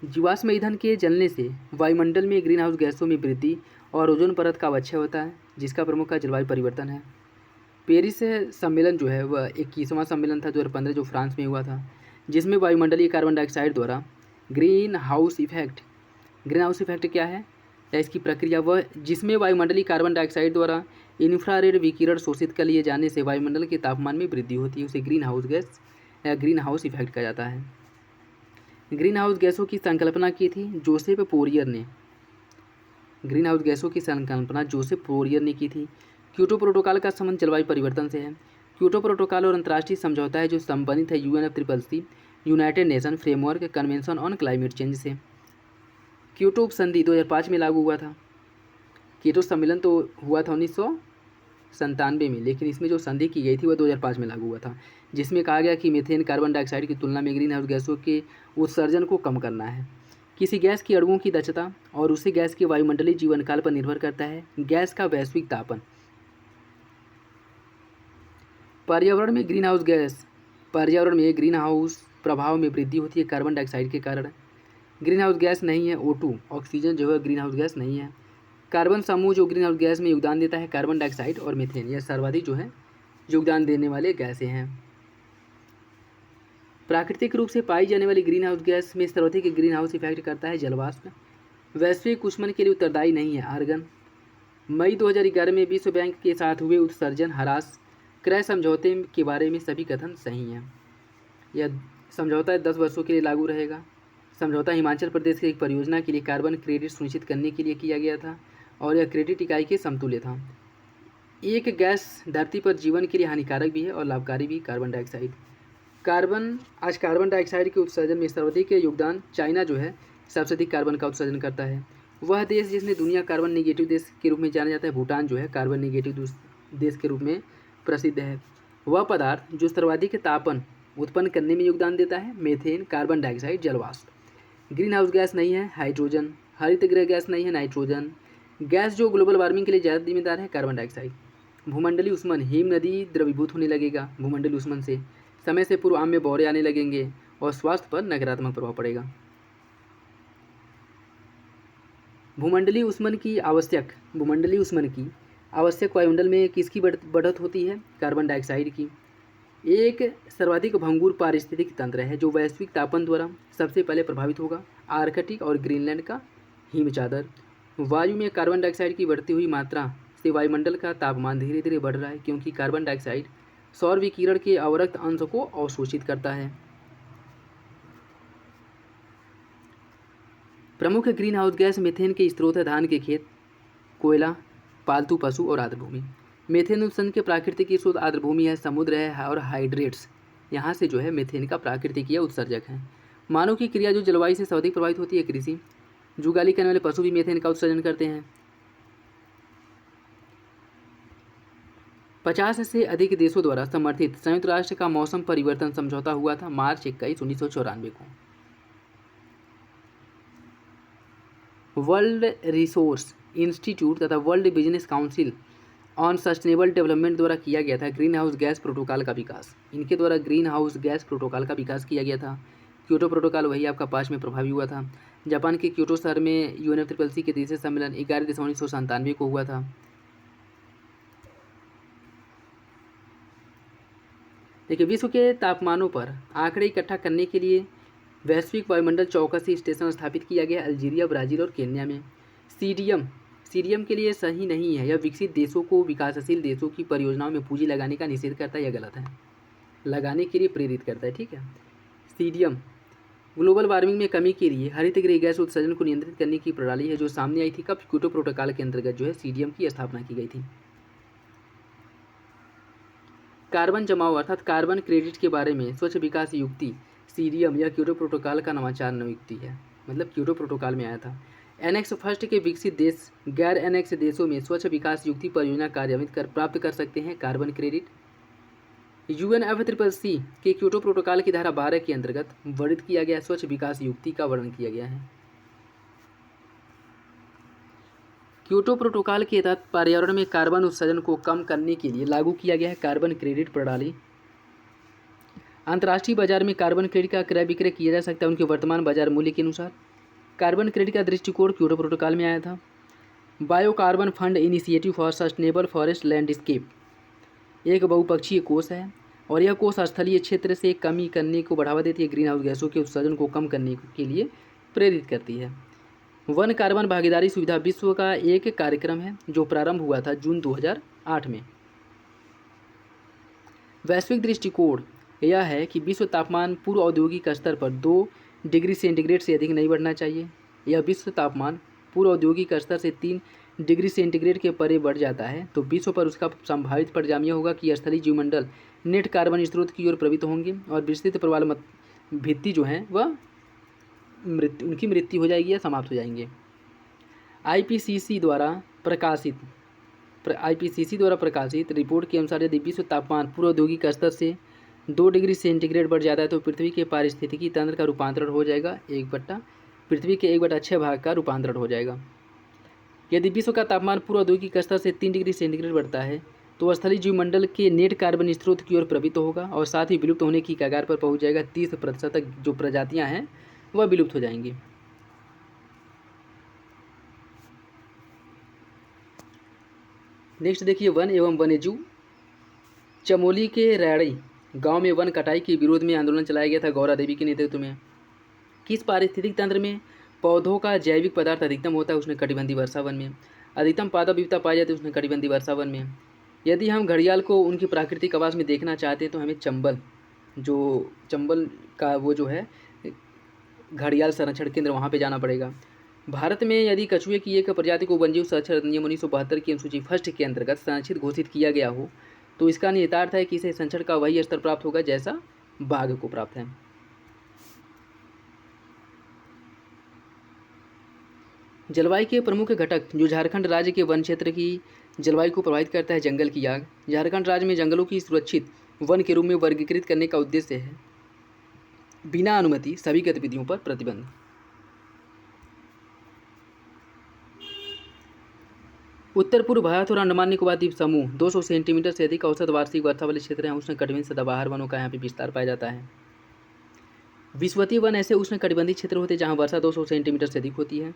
जीवाश्म ईंधन के जलने से वायुमंडल में ग्रीन हाउस गैसों में वृद्धि और ओजोन परत का अवक्षय होता है जिसका प्रमुख कारण जलवायु परिवर्तन है। पेरिस सम्मेलन जो है वह 21वां सम्मेलन था 2015 जो फ्रांस में हुआ था, जिसमें वायुमंडलीय कार्बन डाइऑक्साइड द्वारा ग्रीन हाउस इफेक्ट क्या है या इसकी प्रक्रिया, वह जिसमें वायुमंडलीय कार्बन डाइऑक्साइड द्वारा इंफ्रारेड विकिरण शोषित कर लिए जाने से वायुमंडल के तापमान में वृद्धि होती है, उसे ग्रीन हाउस गैस या ग्रीन हाउस इफेक्ट कहा जाता है। ग्रीन हाउस गैसों की संकल्पना की थी जोसेफ फोरियर ने की थी। क्योटो प्रोटोकॉल का संबंध जलवायु परिवर्तन से है। क्योटो प्रोटोकॉल और अंतर्राष्ट्रीय समझौता है जो संबंधित है UNFCCC United nation framework convention on climate change से। क्योटो उपसंधि 2005 में लागू हुआ था। क्योटो सम्मेलन तो हुआ था 1997 में, लेकिन इसमें जो संधि की गई थी वह 2005 में लागू हुआ था, जिसमें कहा गया कि मीथेन कार्बन डाइऑक्साइड की तुलना में ग्रीन हाउस गैसों के उत्सर्जन को कम करना है। किसी गैस की अणुओं की दक्षता और उसी गैस के वायुमंडलीय जीवनकाल पर निर्भर करता है गैस का वैश्विक तापन। पर्यावरण में ग्रीन हाउस प्रभाव में वृद्धि होती है कार्बन डाइऑक्साइड के कारण। ग्रीन हाउस गैस नहीं है O2, ऑक्सीजन जो है ग्रीन हाउस गैस नहीं है। कार्बन समूह जो ग्रीन हाउस गैस में योगदान देता है कार्बन डाइऑक्साइड और मीथेन, यह सर्वाधिक जो है योगदान देने वाले गैसें हैं। प्राकृतिक रूप से पाई जाने वाली ग्रीन हाउस गैस में सर्वाधिक ग्रीन हाउस इफेक्ट करता है जलवाष्प। वैश्विक ऊष्मन के लिए उत्तरदायी नहीं है आर्गन। मई 2011 में विश्व बैंक के साथ हुए उत्सर्जन ह्रास क्रय समझौते के बारे में सभी कथन सही हैं। यह समझौता 10 वर्षों के लिए लागू रहेगा। समझौता हिमाचल प्रदेश की एक परियोजना के लिए कार्बन क्रेडिट सुनिश्चित करने के लिए किया गया था और यह क्रेडिट इकाई के समतुल्य था। एक गैस धरती पर जीवन के लिए हानिकारक भी है और लाभकारी भी, कार्बन डाइऑक्साइड। कार्बन डाइऑक्साइड के उत्सर्जन में सर्वाधिक योगदान चाइना जो है सबसे अधिक कार्बन का उत्सर्जन करता है। वह देश जिसने दुनिया कार्बन नेगेटिव देश के रूप में जाना जाता है, भूटान जो है कार्बन नेगेटिव देश के रूप में प्रसिद्ध है। वह पदार्थ जो सर्वाधिक तापन उत्पन्न करने में योगदान देता है, मीथेन, कार्बन डाइऑक्साइड, जलवाष्प। ग्रीन हाउस गैस नहीं है हाइड्रोजन। हरित गृह गैस नहीं है नाइट्रोजन। गैस जो ग्लोबल वार्मिंग के लिए ज़्यादा जिम्मेदार है, कार्बन डाइऑक्साइड। भूमंडलीय ऊष्मन, हिम नदी द्रवीभूत होने लगेगा भूमंडलीय ऊष्मन से। समय से पूर्व आम में बौरे आने लगेंगे और स्वास्थ्य पर नकारात्मक प्रभाव पड़ेगा। भूमंडलीय ऊष्मन की आवश्यक वायुमंडल में किसकी बढ़त होती है, कार्बन डाइऑक्साइड की। एक सर्वाधिक भंगुर पारिस्थितिक तंत्र है जो वैश्विक तापन द्वारा सबसे पहले प्रभावित होगा, आर्कटिक और ग्रीनलैंड का हिम चादर। वायु में कार्बन डाइऑक्साइड की बढ़ती हुई मात्रा से वायुमंडल का तापमान धीरे धीरे बढ़ रहा है क्योंकि कार्बन डाइऑक्साइड सौर विकिरण के अवरक्त अंश को अवशोषित करता है। प्रमुख ग्रीन हाउस गैस मीथेन के स्रोत है धान के खेत, कोयला, पालतू पशु और आर्द्रभूमि। मीथेन उत्सर्जन के प्राकृतिक स्रोत आर्द्रभूमि है, समुद्र है और हाइड्रेट्स, यहाँ से जो है मीथेन का प्राकृतिक या उत्सर्जक है। मानव की क्रिया जो जलवायु से सर्वाधिक प्रभावित होती है, कृषि। जुगाली करने वाले पशु भी मीथेन का उत्सर्जन करते हैं। 50 से अधिक देशों द्वारा समर्थित संयुक्त राष्ट्र का मौसम परिवर्तन समझौता हुआ था मार्च 21, 1994 को। वर्ल्ड रिसोर्स इंस्टीट्यूट तथा world business council on sustainable development द्वारा किया गया था ग्रीन हाउस गैस प्रोटोकॉल का विकास। इनके द्वारा ग्रीन हाउस गैस प्रोटोकॉल का विकास किया गया था। क्योटो प्रोटोकॉल वही आपका 5 में प्रभावी हुआ था। जापान के क्योटो शहर में UNFCCC के तीसरे सम्मेलन 11 दिसंबर 1997 को हुआ था। देखिए, विश्व के तापमानों पर आंकड़े इकट्ठा करने के लिए वैश्विक वायुमंडल चौकसी स्टेशन स्थापित किया गया अल्जीरिया, ब्राज़ील और केन्या में। सीरियम के लिए सही नहीं है। यह विकसित देशों को विकासशील देशों की परियोजनाओं में पूंजी लगाने का निषेध करता है, यह गलत है। लगाने के लिए प्रेरित करता है, ठीक है। सीरियम ग्लोबल वार्मिंग में कमी के लिए हरित गृह गैस उत्सर्जन को नियंत्रित करने की प्रणाली है जो सामने आई थी कब, क्योटो प्रोटोकॉल के अंतर्गत जो है सीरियम की स्थापना की गई थी। कार्बन जमाव अर्थात कार्बन क्रेडिट के बारे में स्वच्छ विकास युक्ति सीरियम या क्योटो प्रोटोकॉल का नवाचार युक्ति है, मतलब क्योटो प्रोटोकॉल में आया था। एनेक्स फर्स्ट के विकसित देश गैर एनेक्स देशों में स्वच्छ विकास युक्ति परियोजना कार्यान्वित कर प्राप्त कर सकते हैं कार्बन क्रेडिट। UNFCCC के क्योटो प्रोटोकॉल की धारा 12 के अंतर्गत वर्णित किया गया स्वच्छ विकास युक्ति का वर्णन किया गया है। क्योटो प्रोटोकॉल के तहत पर्यावरण में कार्बन उत्सर्जन को कम करने के लिए लागू किया गया है कार्बन क्रेडिट प्रणाली। अंतर्राष्ट्रीय बाजार में कार्बन क्रेडिट का क्रय विक्रय किया जा सकता है उनके वर्तमान बाजार मूल्य के अनुसार। कार्बन क्रेडिट का दृष्टिकोण क्योटो प्रोटोकॉल में आया था। Bio carbon fund initiative for sustainable forest landscape एक बहुपक्षीय कोष है और यह कोष स्थलीय क्षेत्र से कमी करने को बढ़ावा देती है, ग्रीन हाउस गैसों के उत्सर्जन को कम करने के लिए प्रेरित करती है। वन कार्बन भागीदारी सुविधा विश्व का एक कार्यक्रम है जो प्रारंभ हुआ था जून 2008 में। वैश्विक दृष्टिकोण यह है कि विश्व तापमान पूर्व औद्योगिक स्तर पर 2 डिग्री सेंटीग्रेड से अधिक नहीं बढ़ना चाहिए। यह विश्व तापमान पूर्व औद्योगिक स्तर से 3 डिग्री सेंटीग्रेड के परे बढ़ जाता है तो विश्व पर उसका संभावित परिणाम यह होगा कि स्थलीय जीवमंडल नेट कार्बन स्रोत की ओर प्रवृत्त होंगे और विस्तृत प्रवाल भित्ति जो है वह उनकी मृत्यु हो जाएगी या समाप्त हो जाएंगे। IPCC द्वारा प्रकाशित रिपोर्ट के अनुसार यदि विश्व तापमान पूर्व औद्योगिक स्तर से 2 डिग्री सेंटीग्रेड बढ़ जाता है तो पृथ्वी के पारिस्थितिकी तंत्र का रूपांतरण हो जाएगा, पृथ्वी के 1/6 भाग का रूपांतरण हो जाएगा। यदि विश्व का तापमान पूर्व औद्योगिक स्तर से 3 डिग्री सेंटीग्रेड बढ़ता है तो स्थलीय जीवमंडल के नेट कार्बन स्रोत की ओर प्रवृत्त होगा और साथ ही विलुप्त होने की कगार पर पहुंच जाएगा। 30% तक जो प्रजातियां हैं वह विलुप्त हो जाएंगी। नेक्स्ट देखिए, वन एवं वन्यजीव। चमोली के रैड़ी गांव में वन कटाई के विरोध में आंदोलन चलाया गया था गौरा देवी के नेतृत्व में। किस पारिस्थितिक तंत्र में पौधों का जैविक पदार्थ अधिकतम होता है? उष्णकटिबंधीय वर्षावन में। अधिकतम पादप विविधता पाई जाती है उष्णकटिबंधीय वर्षावन में। यदि हम घड़ियाल को उनकी प्राकृतिक आवास में देखना चाहते हैं तो हमें चंबल का वो जो है घड़ियाल संरक्षण केंद्र वहाँ पे जाना पड़ेगा। भारत में यदि कछुए की एक प्रजाति को वन्यजीव संरक्षण अधिनियम 1972 की अनुसूची फर्स्ट के अंतर्गत संरक्षित घोषित किया गया हो तो इसका निहितार्थ है कि इसे संरक्षण का वही स्तर प्राप्त होगा जैसा बाघ को प्राप्त है। जलवायु के प्रमुख घटक जो झारखंड राज्य के वन क्षेत्र की जलवायु को प्रभावित करता है, जंगल की आग। झारखंड राज्य में जंगलों की सुरक्षित वन के रूप में वर्गीकृत करने का उद्देश्य है बिना अनुमति सभी गतिविधियों पर प्रतिबंध। उत्तर पूर्व भारत और अंडमान निकोबार द्वीप समूह 200 सेंटीमीटर से अधिक औसत वार्षिक वर्षा वाले क्षेत्र हैं। उष्णकटिबंधीय सदाबहार वनों का यहाँ पे विस्तार पाया जाता है। विषुवतीय वन ऐसे उष्णकटिबंधीय क्षेत्र होते हैं जहाँ वर्षा 200 सेंटीमीटर से अधिक होती है।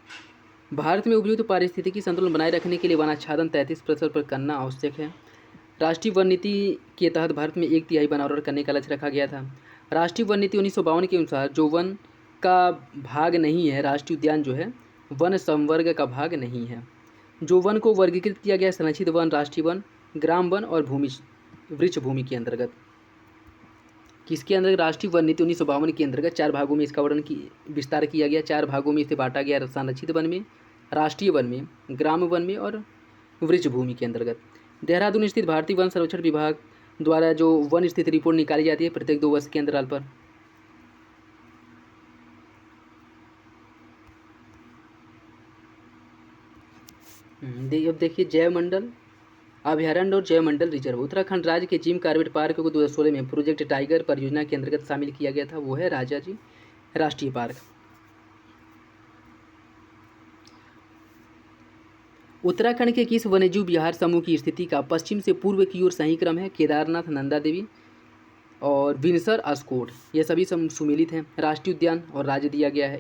भारत में उपयुक्त पारिस्थितिकी संतुलन बनाए रखने के लिए वनाच्छादन 33% पर करना आवश्यक है। राष्ट्रीय वन नीति के तहत भारत में 1/3 वनावरण करने का लक्ष्य रखा गया था। राष्ट्रीय वन नीति 1952 के अनुसार जो वन का भाग नहीं है, राष्ट्रीय उद्यान जो है वन संवर्ग का भाग नहीं है। जो वन को वर्गीकृत किया गया संरक्षित वन, राष्ट्रीय वन, ग्राम वन और वृक्ष भूमि के अंतर्गत। किसके अंदर? राष्ट्रीय वन नीति 1952 के अंतर्गत 4 भागों में इसका विस्तार किया गया। 4 भागों में इसे बांटा गया, संरक्षित वन में, राष्ट्रीय वन में, ग्राम वन में और वृक्ष भूमि के अंतर्गत। देहरादून स्थित भारतीय वन संरक्षण विभाग द्वारा जो वन स्थिति रिपोर्ट निकाली जाती है प्रत्येक 2 वर्ष के अंतराल पर। अब देखिए, जैवमंडल अभयारण्य और जैवमंडल रिजर्व। उत्तराखंड राज्य के जिम कॉर्बेट पार्क को 2016 में प्रोजेक्ट टाइगर परियोजना के अंतर्गत शामिल किया गया था, वो है राजाजी राष्ट्रीय पार्क। उत्तराखंड के किस वन्यजीव विहार समूह की स्थिति का पश्चिम से पूर्व की ओर सही क्रम है? केदारनाथ, नंदा देवी और विंसर अस्कोट, ये सभी सुमेलित हैं। राष्ट्रीय उद्यान और राज्य दिया गया है।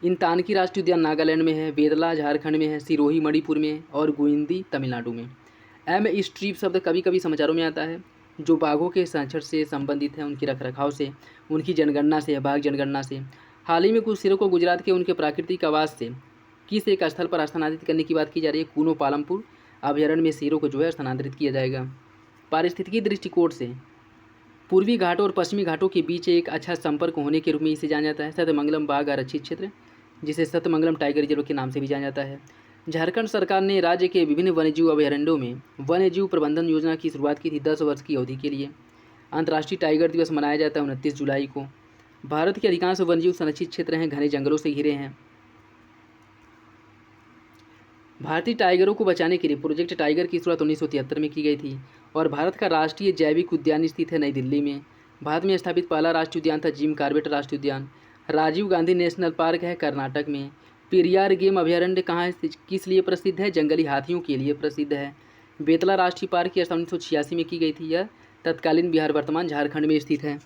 इंतानकी राष्ट्रीय उद्यान नागालैंड में है, बेदला झारखंड में है, सिरोही मणिपुर में और गुइंदी तमिलनाडु में। एम स्ट्रीप शब्द कभी कभी समाचारों में आता है, जो बाघों के संरक्षण से संबंधित है, उनके रखरखाव से, उनकी जनगणना से, बाघ जनगणना से। हाल ही में कुछ सिरों को गुजरात के उनके प्राकृतिक आवास से किस एक स्थल पर स्थानांतरित करने की बात की जा रही है? कूनो पालमपुर अभयारण्य में शेरों को जो है स्थानांतरित किया जाएगा। पारिस्थितिकी दृष्टिकोण से पूर्वी घाटों और पश्चिमी घाटों के बीच एक अच्छा संपर्क होने के रूप में इसे जाना जाता है। सतमंगलम बाघ आरक्षित क्षेत्र, जिसे सतमंगलम टाइगर रिजर्व के नाम से भी जाना जाता है। झारखंड सरकार ने राज्य के विभिन्न वन्यजीव अभयारण्यों में वन्यजीव प्रबंधन योजना की शुरुआत की थी 10 वर्ष की अवधि के लिए। अंतर्राष्ट्रीय टाइगर दिवस मनाया जाता है 29 जुलाई को। भारत के अधिकांश वन्यजीव संरक्षित क्षेत्र हैं, घने जंगलों से घिरे हैं। भारतीय टाइगरों को बचाने के लिए प्रोजेक्ट टाइगर की शुरुआत 1973 में की गई थी और भारत का राष्ट्रीय जैविक उद्यान स्थित है नई दिल्ली में। भारत में स्थापित पहला राष्ट्रीय उद्यान था जिम कॉर्बेट राष्ट्रीय उद्यान। राजीव गांधी नेशनल पार्क है कर्नाटक में। पेरियार गेम अभयारण्य कहाँ है, किस लिए प्रसिद्ध है? जंगली हाथियों के लिए प्रसिद्ध है। बेतला राष्ट्रीय पार्क की स्थापना 1986 में की गई थी। यह तत्कालीन बिहार वर्तमान झारखंड में स्थित है।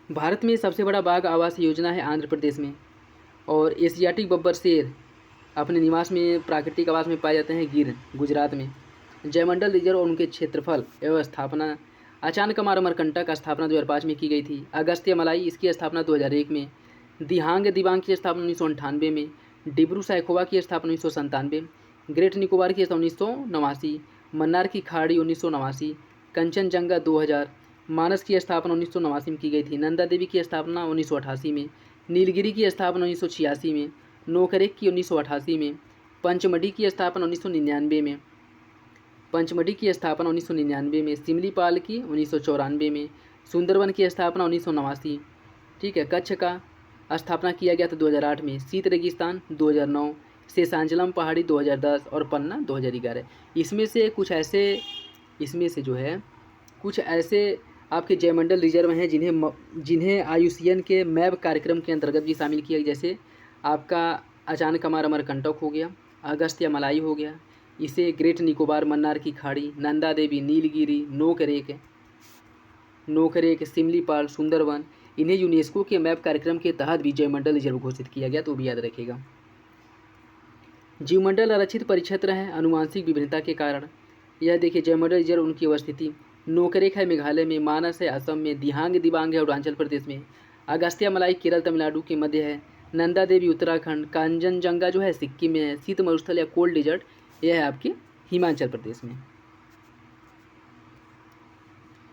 भारत में सबसे बड़ा बाघ आवास योजना है आंध्र प्रदेश में। और एशियाटिक बब्बर शेर अपने निवास में प्राकृतिक आवास में पाए जाते हैं गिर, गुजरात में। जयमंडल रिजर्व और उनके क्षेत्रफल एवं स्थापना। अचानकमार अमरकंटक का स्थापना 2005 में की गई थी। अगस्त्य मलाई, इसकी स्थापना 2001 में। दिहांग दिबांग की स्थापना 1998 में। डिब्रू सैखोवा की स्थापना 1997। ग्रेट निकोबार की स्थापना 1989। मन्नार की खाड़ी 1989। कंचनजंगा 2000। मानस की स्थापना 1989 में की गई थी। नंदा देवी की स्थापना 1988 में। नीलगिरी की स्थापना 1986 में। नोकरेक की 1988 में। पंचमढ़ी की स्थापना 1999 में। पंचमढ़ी की स्थापना 1999 में। सिमलीपाल की 1994 में। सुंदरवन की स्थापना 1989। ठीक है। कच्छ का स्थापना किया गया था 2008 में। शीत रेगिस्तान 2009। शेषांचलम पहाड़ी 2010 और पन्ना 2011। इसमें से कुछ ऐसे आपके जयमंडल रिजर्व हैं जिन्हें आयुसीएन के मैप कार्यक्रम के अंतर्गत भी शामिल किया, जैसे आपका अचानकमार अमरकंटक हो गया, अगस्त्य मलाई हो गया, इसे ग्रेट निकोबार मन्नार की खाड़ी, नंदा देवी, नीलगिरी, नोकरेक, सिमलीपाल, सुंदरवन, इन्हें यूनेस्को के मैप कार्यक्रम के तहत भी जैवमंडल रिजर्व घोषित किया गया, तो भी याद रखेगा। जीवमंडल आरक्षित परिक्षेत्र है आनुवांशिक विभिन्नता के कारण। यह देखिए जैवमंडल रिजर्व, उनकी अवस्थिति नोकरेक है मेघालय में, मानस है असम में, दिहांग दिबांग है अरुणाचल प्रदेश में, अगस्त्यामलाई केरल तमिलनाडु के मध्य है, नंदा देवी उत्तराखंड, कांचनजंगा जो है सिक्किम में है, शीत मरुस्थल या कोल्ड डिजर्ट यह है आपके हिमाचल प्रदेश में।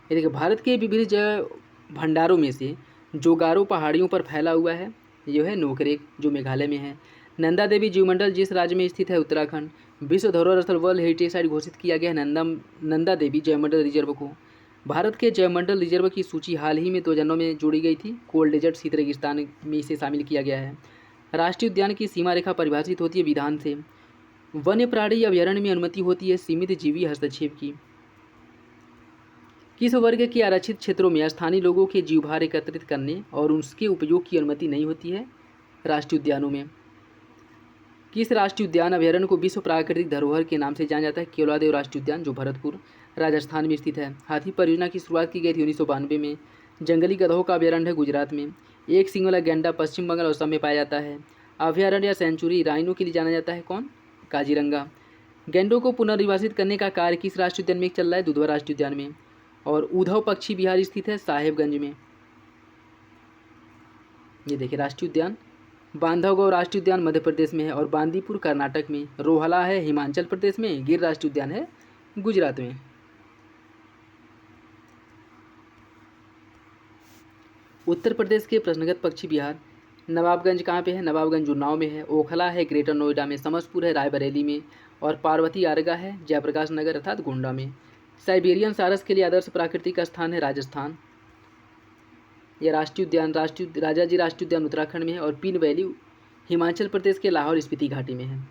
ये देखिए भारत के विभिन्न जैव भंडारों में से जो गारो पहाड़ियों पर फैला हुआ है यह है नोकरेक जो मेघालय में है। नंदा देवी जीवमंडल जिस राज्य में स्थित है उत्तराखंड। विश्व धरोहर स्थल वर्ल्ड हेरिटेज साइट घोषित किया गया है नंदा देवी जैवमंडल रिजर्व को। भारत के जैवमंडल रिजर्व की सूची हाल ही में 2009 में जोड़ी गई थी। कोल्ड डेजर्ट शीत रेगिस्तान में इसे शामिल किया गया है। राष्ट्रीय उद्यान की सीमा रेखा परिभाषित होती है विधान से। वन्य प्राणी अभ्यारण्य में अनुमति होती है सीमित जीवी हस्तक्षेप की। किस वर्ग के आरक्षित क्षेत्रों में स्थानीय लोगों के जीवभार एकत्रित करने और उसके उपयोग की अनुमति नहीं होती है? राष्ट्रीय उद्यानों में। किस राष्ट्रीय उद्यान अभ्यारण्य को विश्व प्राकृतिक धरोहर के नाम से जाना जाता है? केवलादेव राष्ट्रीय उद्यान जो भरतपुर राजस्थान में स्थित है। हाथी परियोजना की शुरुआत की गई थी 1992 में। जंगली गधों का अभ्यारण्य है गुजरात में। एक सींग वाला गैंडा पश्चिम बंगाल और असम में पाया जाता है। अभ्यारण्य या सेंचुरी राइनो के लिए जाना जाता है कौन? काजीरंगा। गैंडों को पुनर्निर्वासित करने का कार्य किस राष्ट्रीय उद्यान में चल रहा है? दुधवा राष्ट्रीय उद्यान में। और उद्धव पक्षी विहार स्थित है साहेबगंज में। ये देखिए राष्ट्रीय उद्यान बांधवगढ़ राष्ट्रीय उद्यान मध्य प्रदेश में है और बांदीपुर कर्नाटक में। रोहला है हिमाचल प्रदेश में। गिर राष्ट्रीय उद्यान है गुजरात में। उत्तर प्रदेश के प्रश्नगत पक्षी विहार नवाबगंज कहाँ पे है? नवाबगंज उन्नाव में है। ओखला है ग्रेटर नोएडा में। समसपुर है रायबरेली में। और पार्वती आर्गा है जयप्रकाश नगर अर्थात गोंडा में। साइबेरियन सारस के लिए आदर्श प्राकृतिक स्थान है राजस्थान। यह राष्ट्रीय उद्यान राजाजी राष्ट्रीय उद्यान उत्तराखंड में है। और पीन वैली हिमाचल प्रदेश के लाहौल स्पीति घाटी में है।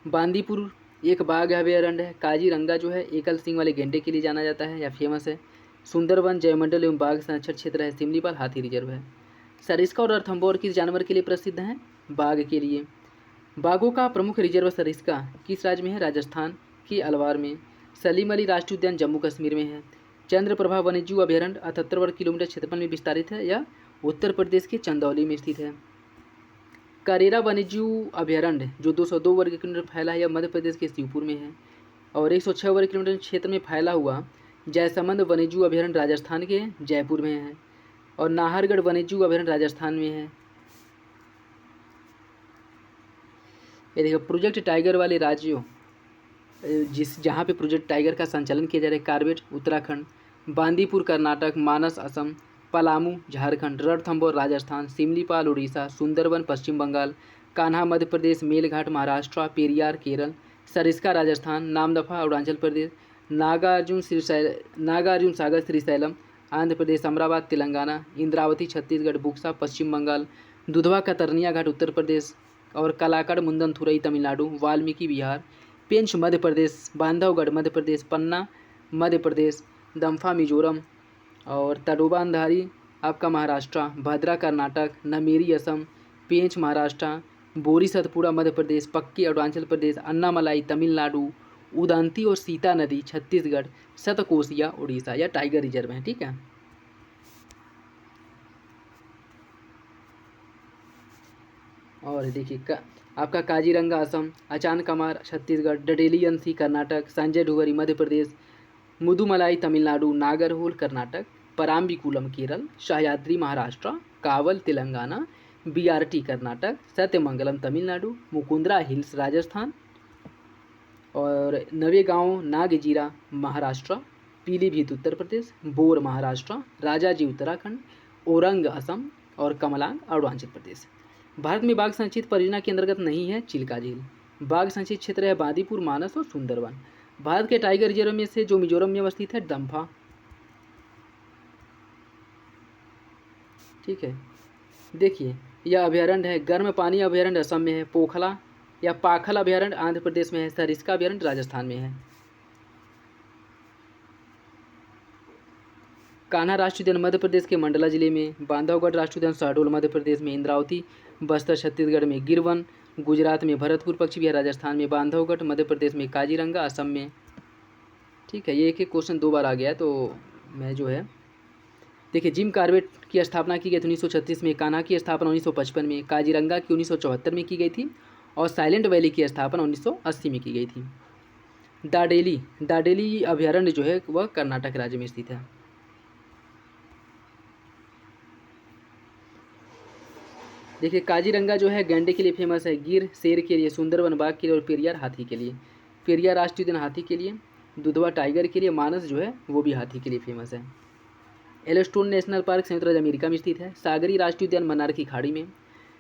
बांदीपुर एक बाघ अभयारण्य है। काजीरंगा जो है एकल सींग वाले गेंडे के लिए जाना जाता है या फेमस है। सुंदरवन जयमंडल एवं बाघ संरक्षण क्षेत्र है। सिमलीपाल हाथी रिजर्व है। सरिस्का और रणथंभौर किस जानवर के लिए प्रसिद्ध हैं? बाघ के लिए। बाघों का प्रमुख रिजर्व सरिस्का किस राज्य में है? राजस्थान के अलवार में। सलीम अली राष्ट्रीय उद्यान जम्मू कश्मीर में है। चंद्रप्रभा वन्यजीव अभयारण्य 78 वर्ग किलोमीटर क्षेत्रफल में विस्तारित है या उत्तर प्रदेश के चंदौली में स्थित है। करेरा वन्यजीव अभयारण्य जो 202 वर्ग किलोमीटर फैला है यह मध्य प्रदेश के शिवपुर में है। और 106 वर्ग किलोमीटर क्षेत्र में फैला हुआ जयसमंद वन्यजीव अभयारण्य राजस्थान के जयपुर में है। और नाहरगढ़ वन्यजीव अभयारण्य राजस्थान में है। ये देखो प्रोजेक्ट टाइगर वाले राज्यों जहाँ पे प्रोजेक्ट टाइगर का संचालन किया जा रहा है कार्बेट उत्तराखंड, बांदीपुर कर्नाटक, मानस असम, पलामू झारखंड, रणथंभौर राजस्थान, सिमलीपाल उड़ीसा, सुंदरवन पश्चिम बंगाल, कान्हा मध्य प्रदेश, मेलघाट महाराष्ट्र, पेरियार केरल, सरिस्का राजस्थान, नामदफा अरुणाचल प्रदेश, नागार्जुन सागर श्रीशैलम आंध्र प्रदेश, अमरावती तेलंगाना, इंद्रावती छत्तीसगढ़, बुक्सा पश्चिम बंगाल, दुधवा कतरनिया घाट उत्तर प्रदेश और कलाकड़ मुंदनथुरई तमिलनाडु, वाल्मीकि बिहार, पेंच मध्य प्रदेश, बांधवगढ़ मध्य प्रदेश, पन्ना मध्य प्रदेश, दम्फा मिजोरम और तडोबा अंधारी आपका महाराष्ट्र, भद्रा कर्नाटक, नमेरी असम, पेंच महाराष्ट्र, बोरी सतपुड़ा मध्य प्रदेश, पक्की अरुणाचल प्रदेश, अन्नामलाई तमिलनाडु, उदंती और सीता नदी छत्तीसगढ़, सतकोसिया उड़ीसा या टाइगर रिजर्व है। ठीक है। और देखिए आपका काजीरंगा असम, अचानकमार छत्तीसगढ़, डडेलियंसी कर्नाटक, संजय ढुवरी मध्य प्रदेश, मुदुमलाई तमिलनाडु, नागरहोल कर्नाटक, पराम्बिकुलम केरल, सह्याद्री महाराष्ट्र, कावल तेलंगाना, बीआरटी कर्नाटक, सत्यमंगलम तमिलनाडु, मुकुंदरा हिल्स राजस्थान और नवेगांव नागजीरा महाराष्ट्र, पीलीभीत उत्तर प्रदेश, बोर महाराष्ट्र, राजाजी उत्तराखंड, ओरंग असम और कमलांग अरुणाचल प्रदेश। भारत में बाघ संरक्षित परियोजना के अंतर्गत नहीं है चिल्का झील। बाघ संरक्षित क्षेत्र है बांदीपुर, मानस और सुंदरवन। भारत के टाइगर रिजर्व में से जो मिजोरम में अवस्थित है दम्फा। ठीक है। देखिए यह अभयारण्य है गर्म पानी अभयारण्य असम में है। पोखला या पाखल अभयारण्य आंध्र प्रदेश में है। सरिस्का अभयारण्य राजस्थान में है। कान्हा राष्ट्रीय उद्यान मध्य प्रदेश के मंडला जिले में। बांधवगढ़ राष्ट्रीय उद्यान शहडोल मध्य प्रदेश में। इंद्रावती बस्तर छत्तीसगढ़ में। गिरवन गुजरात में भरतपुर पक्षी विहार, राजस्थान में बांधवगढ़, मध्य प्रदेश में काजीरंगा, असम में। ठीक है, ये एक एक क्वेश्चन 2 बार आ गया है, तो मैं जो है देखिए जिम कॉर्बेट की स्थापना की गई थी 1936 में, कान्हा की स्थापना 1955 में, काजीरंगा की 1974 में की गई थी और साइलेंट वैली की स्थापना 1980 में की गई थी। दाडेली अभयारण्य जो है वह कर्नाटक राज्य में स्थित है। देखिए काजीरंगा जो है गैंडे के लिए फेमस है, गिर शेर के लिए, सुंदरबन बाघ के लिए और पेरियार हाथी के लिए। पेरियार राष्ट्रीय उद्यान हाथी के लिए, दुधवा टाइगर के लिए, मानस जो है वो भी हाथी के लिए फेमस है। येलोस्टोन नेशनल पार्क संयुक्त राज्य अमेरिका में स्थित है। सागरी राष्ट्रीय उद्यान मन्नार की खाड़ी में।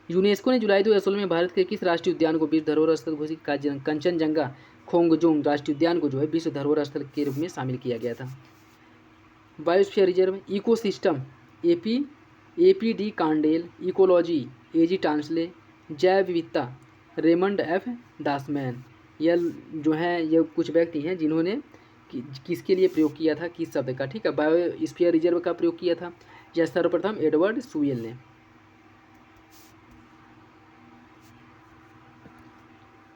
यूनेस्को ने जुलाई 2016 में भारत के किस राष्ट्रीय उद्यान को विश्व धरोहर स्थल घोषित? कंचनजंगा खोंगजोंग राष्ट्रीय उद्यान को जो है विश्व धरोहर स्थल के रूप में शामिल किया गया था। Biosphere reserve, ecosystem APD Candolle, ecology AG Tansley, जैव विविधता रेमंड F दासमैन। यह जो है ये कुछ व्यक्ति हैं जिन्होंने किसके लिए प्रयोग किया था, किस शब्द का? ठीक है, बायोस्फीयर रिजर्व का प्रयोग किया था यह सर्वप्रथम एडवर्ड सुवेल ने।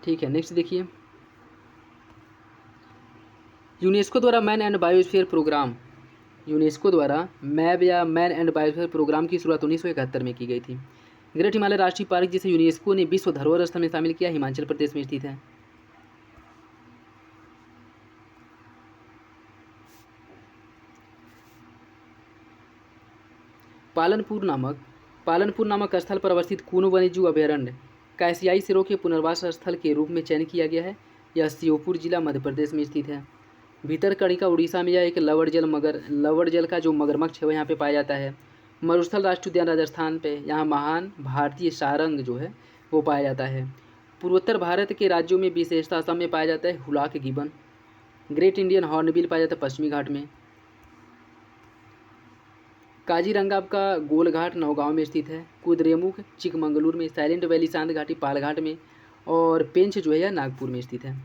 ठीक है, नेक्स्ट देखिए यूनेस्को द्वारा man and biosphere programme, UNESCO द्वारा मैब या मैन एंड बायोस्फीयर प्रोग्राम की शुरुआत 1971 में की गई थी। ग्रेट हिमालय राष्ट्रीय पार्क जिसे यूनेस्को ने विश्व धरोहर स्थल में शामिल किया हिमाचल प्रदेश में स्थित है। पालनपुर नामक स्थल पर अवस्थित कूनो वन्यजीव अभयारण्य कैसियाई शेरों के पुनर्वास स्थल के रूप में चयन किया गया है। यह श्योपुर जिला मध्य प्रदेश में स्थित है। भीतरकनिका उड़ीसा में यह एक लवण जल का जो मगरमच्छ है वह यहाँ पे पाया जाता है। मरुस्थल राष्ट्रीय उद्यान राजस्थान पे, यहाँ महान भारतीय सारंग जो है वो पाया जाता है। पूर्वोत्तर भारत के राज्यों में विशेषता असम में पाया जाता है हुलाक गिबन। ग्रेट इंडियन हॉर्नबिल पाया जाता है पश्चिमी घाट में। काजीरंगा आपका गोलघाट नौगांव में स्थित है। कुद्रेमुख चिकमंगलूर में, साइलेंट वैली शांत घाटी पालघाट में और पेंच जो है यह नागपुर में स्थित है।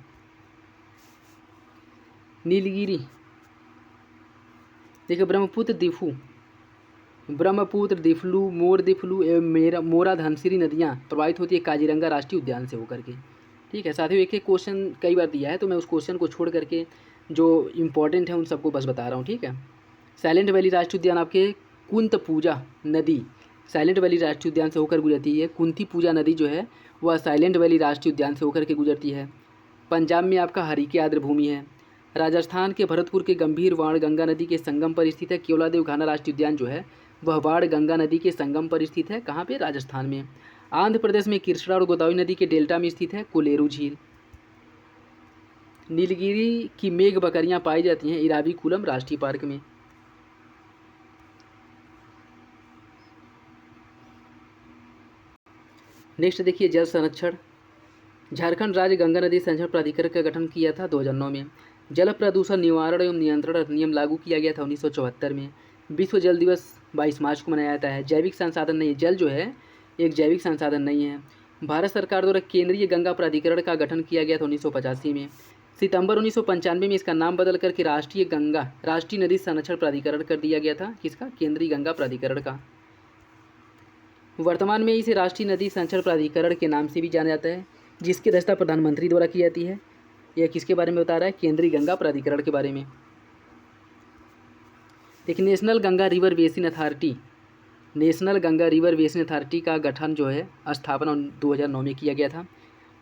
नीलगिरी देखिए ब्रह्मपुत्र दिफलू मोर दिफलू एवं मोरा धनसिरी नदियाँ प्रवाहित होती है काजीरंगा राष्ट्रीय उद्यान से होकर के। ठीक है साथियों, एक एक क्वेश्चन कई बार दिया है तो मैं उस क्वेश्चन को छोड़ करके जो इम्पोर्टेंट है उन सबको बस बता रहा हूँ। ठीक है, साइलेंट वैली राष्ट्रीय उद्यान आपके कुंत पूजा नदी साइलेंट वैली राष्ट्रीय उद्यान से होकर गुजरती है। कुंती पूजा नदी जो है वह साइलेंट वैली राष्ट्रीय उद्यान से होकर के गुजरती है। पंजाब में आपका हरिके आर्द्र भूमि है। राजस्थान के भरतपुर के गंभीर वाण गंगा नदी के संगम पर स्थित है। केवलादेव घाना राष्ट्रीय उद्यान जो है वह वाण गंगा नदी के संगम पर स्थित है। कहाँ पे? राजस्थान में। आंध्र प्रदेश में कृष्णा और गोदावरी नदी के डेल्टा में स्थित है कोलेरू झील। नीलगिरी की मेघ बकरियां पाई जाती हैं इराविकुलम राष्ट्रीय पार्क में। नेक्स्ट देखिए जल संरक्षण। झारखंड राज्य गंगा नदी संरक्षण प्राधिकरण का गठन किया था 2009 में। जल प्रदूषण निवारण एवं नियंत्रण अधिनियम लागू किया गया था 1974 में। विश्व जल दिवस 22 मार्च को मनाया जाता है। जैविक संसाधन नहीं, जल जो है एक जैविक संसाधन नहीं है। भारत सरकार द्वारा केंद्रीय गंगा प्राधिकरण का गठन किया गया था 1985 में। सितंबर 1995 में इसका नाम बदल करके राष्ट्रीय नदी संरक्षण प्राधिकरण कर दिया गया था। किसका? केंद्रीय गंगा प्राधिकरण का। वर्तमान में इसे राष्ट्रीय नदी संरक्षण प्राधिकरण के नाम से भी जाना जाता है, जिसकी अध्यक्षता प्रधानमंत्री द्वारा की जाती है। यह किसके बारे में बता रहा है? केंद्रीय गंगा प्राधिकरण के बारे में। देखिए national Ganga river basin authority का गठन जो है स्थापना 2009 में किया गया था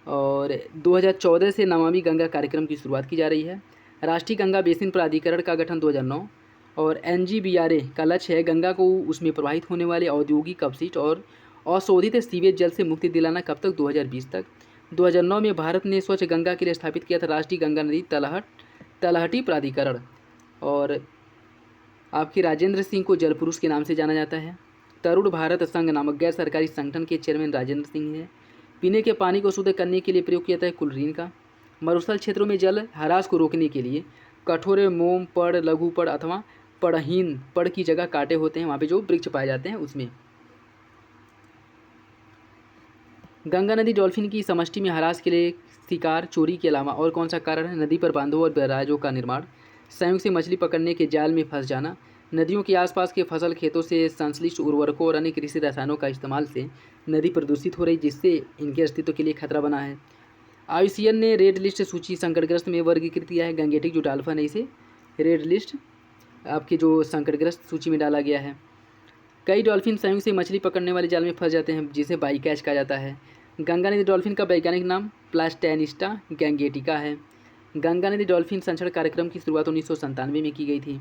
और 2014 से नमामि गंगा कार्यक्रम की शुरुआत की जा रही है। राष्ट्रीय गंगा बेसिन प्राधिकरण का गठन 2009 और NGBRA का लक्ष्य है गंगा को उसमें प्रवाहित होने वाले औद्योगिक अपशिष्ट और अशोधित सीवेज जल से मुक्ति दिलाना। कब तक? 2020 तक। 2009 में भारत ने स्वच्छ गंगा के लिए स्थापित किया था राष्ट्रीय गंगा नदी तलहटी प्राधिकरण और आपके राजेंद्र सिंह को जल पुरुष के नाम से जाना जाता है। तरुण भारत संघ नामक गैर सरकारी संगठन के चेयरमैन राजेंद्र सिंह हैं। पीने के पानी को शुद्ध करने के लिए प्रयोग किया जाता है क्लोरीन का। मरुस्थल क्षेत्रों में जल ह्रास को रोकने के लिए कठोर मोम पड़, लघु पड़ अथवा पड़हीन पड़ की जगह कांटे होते हैं, वहाँ पे जो वृक्ष पाए जाते हैं उसमें। गंगा नदी डॉल्फिन की समष्टि में ह्रास के लिए शिकार चोरी के अलावा और कौन सा कारण है? नदी पर बांधों और बैराजों का निर्माण, संयोग से मछली पकड़ने के जाल में फंस जाना, नदियों के आसपास के फसल खेतों से संश्लिष्ट उर्वरकों और अन्य कृषि रसायनों का इस्तेमाल से नदी प्रदूषित हो रही, जिससे इनके अस्तित्व के लिए खतरा बना है। IUCN ने रेड लिस्ट सूची संकटग्रस्त में वर्गीकृत किया है। गंगेटिक जो डॉल्फिन है इसे रेड लिस्ट आपकी जो संकटग्रस्त सूची में डाला गया है। कई डॉल्फिन संयुक्त से मछली पकड़ने वाले जाल में फंस जाते हैं, जिसे बाई कैच कहा जाता है। गंगा नदी डॉल्फिन का वैज्ञानिक नाम प्लास्टेनिस्टा गैंगेटिका है। गंगा नदी डॉल्फिन संरक्षण कार्यक्रम की शुरुआत 1997 में की गई थी।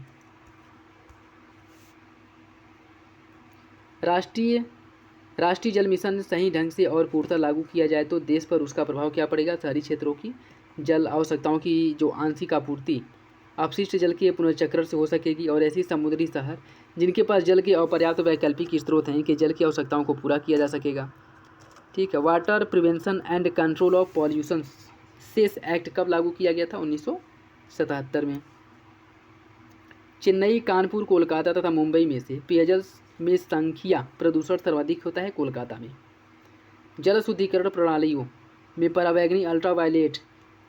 राष्ट्रीय जल मिशन सही ढंग से और पूर्णतः लागू किया जाए तो देश पर उसका प्रभाव क्या पड़ेगा? शहरी क्षेत्रों की जल आवश्यकताओं की जो आंशिक आपूर्ति अपशिष्ट जल के पुनर्चक्रण से हो सकेगी, और ऐसी समुद्री शहर जिनके पास जल के अपर्याप्त वैकल्पिक स्रोत हैं कि जल की आवश्यकताओं को पूरा किया जा सकेगा। ठीक है। Water prevention and control of pollution cess act कब लागू किया गया था? 1977 में। चेन्नई, कानपुर, कोलकाता तथा मुंबई में से पेयजल में संख्या प्रदूषण सर्वाधिक होता है कोलकाता में। जल शुद्धिकरण प्रणालियों में पराबैंगनी अल्ट्रावायलेट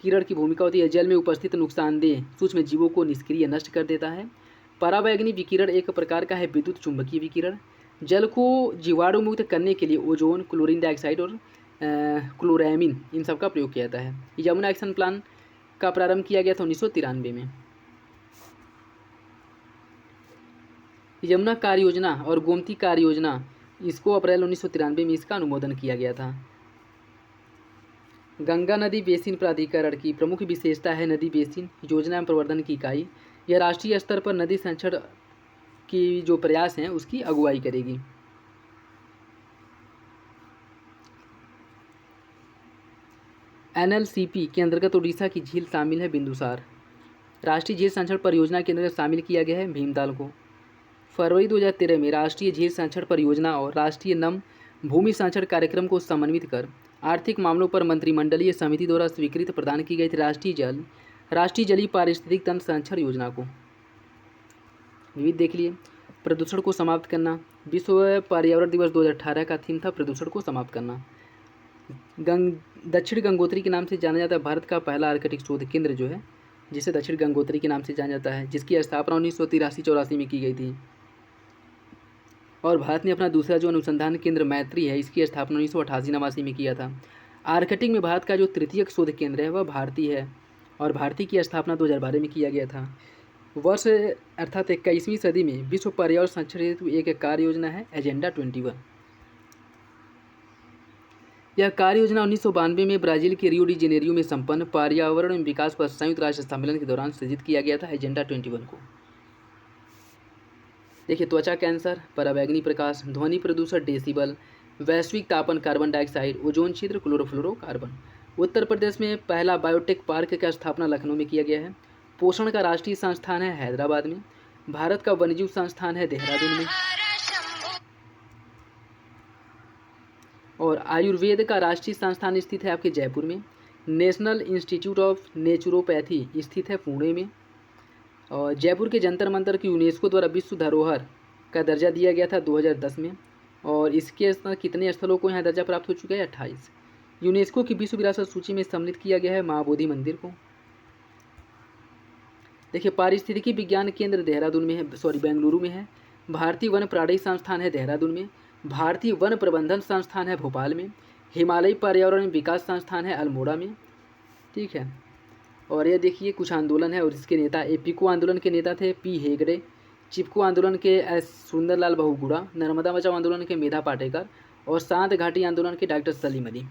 किरण की भूमिका होती है। जल में उपस्थित नुकसानदेह सूक्ष्म जीवों को निष्क्रिय नष्ट कर देता है। पराबैंगनी विकिरण एक प्रकार का है विद्युत चुंबकीय विकिरण। जल को जीवाणु मुक्त करने के लिए ओजोन, क्लोरीन डाइऑक्साइड और क्लोरामीन इन सब का प्रयोग किया जाता है। यमुना एक्शन प्लान का प्रारंभ किया गया था 1993 में। यमुना कार्य योजना और गोमती कार्य योजना, इसको अप्रैल 1993 में इसका अनुमोदन किया गया था। गंगा नदी बेसिन प्राधिकरण की प्रमुख विशेषता है नदी बेसिन योजना एवं प्रवर्धन की इकाई। यह राष्ट्रीय स्तर पर नदी संरक्षण की जो प्रयास हैं उसकी अगुवाई करेगी। NLCP के अंतर्गत उड़ीसा की झील शामिल है बिंदुसार। राष्ट्रीय झील संरक्षण परियोजना के अंतर्गत शामिल किया गया है भीमताल को। फरवरी 2013 में राष्ट्रीय झील संरक्षण परियोजना और राष्ट्रीय नम भूमि संरक्षण कार्यक्रम को समन्वित कर आर्थिक मामलों पर मंत्रिमंडलीय समिति द्वारा स्वीकृत प्रदान की गई थी राष्ट्रीय जलीय पारिस्थितिक तंत्र संरक्षण योजना को। विविध देख लिए। प्रदूषण को समाप्त करना, विश्व पर्यावरण दिवस 2018 का थीम था प्रदूषण को समाप्त करना। दक्षिण गंगोत्री के नाम से जाना जाता है भारत का पहला आर्कटिक शोध केंद्र जो है, जिसे दक्षिण गंगोत्री के नाम से जाना जाता है, जिसकी स्थापना 1983-84 में की गई थी। और भारत ने अपना दूसरा जो अनुसंधान केंद्र मैत्री है, इसकी स्थापना 1988-89 में किया था। आर्कटिक में भारत का जो तृतीयक शोध केंद्र है वह भारतीय है, और भारती की स्थापना 2012 में किया गया था। वर्ष अर्थात 21वीं सदी में विश्व पर्यावरण संरक्षण हेतु एक कार्य योजना है एजेंडा 21। यह कार्य योजना 1992 में ब्राजील के रियो डी जेनेरियो में संपन्न पर्यावरण एवं विकास पर संयुक्त राष्ट्र सम्मेलन के दौरान सृजित किया गया था एजेंडा 21 को। देखिए, त्वचा कैंसर, पराबैंगनी प्रकाश, ध्वनि प्रदूषण डेसिबल, वैश्विक तापन, कार्बन डाइऑक्साइड, ओजोन छिद्र, क्लोरोफ्लोरोकार्बन। उत्तर प्रदेश में पहला बायोटेक पार्क का स्थापना लखनऊ में किया गया है। पोषण का राष्ट्रीय संस्थान है हैदराबाद में। भारत का वन्यजीव संस्थान है देहरादून में। और आयुर्वेद का राष्ट्रीय संस्थान स्थित है आपके जयपुर में। नेशनल इंस्टीट्यूट ऑफ नेचुरोपैथी स्थित है पुणे में। और जयपुर के जंतर मंतर की यूनेस्को द्वारा विश्व धरोहर का दर्जा दिया गया था 2010 में। और इसके कितने स्थलों को यहाँ दर्जा प्राप्त हो चुका है? 28। यूनेस्को की विश्व विरासत सूची में सम्मिलित किया गया है महाबोधि मंदिर को। देखिए, पारिस्थितिकी विज्ञान केंद्र देहरादून में है, बेंगलुरु में है। भारतीय वन प्राणी संस्थान है देहरादून में। भारतीय वन प्रबंधन संस्थान है भोपाल में। हिमालयी पर्यावरण विकास संस्थान है अल्मोड़ा में। ठीक है। और ये देखिए कुछ आंदोलन है, और इसके नेता एपिको आंदोलन के नेता थे पी हेगड़े, चिपको आंदोलन के एस सुंदरलाल बहुगुणा, नर्मदा बचाओ आंदोलन के मेधा पाटेकर, और शांत घाटी आंदोलन के डॉक्टर सलीम अली।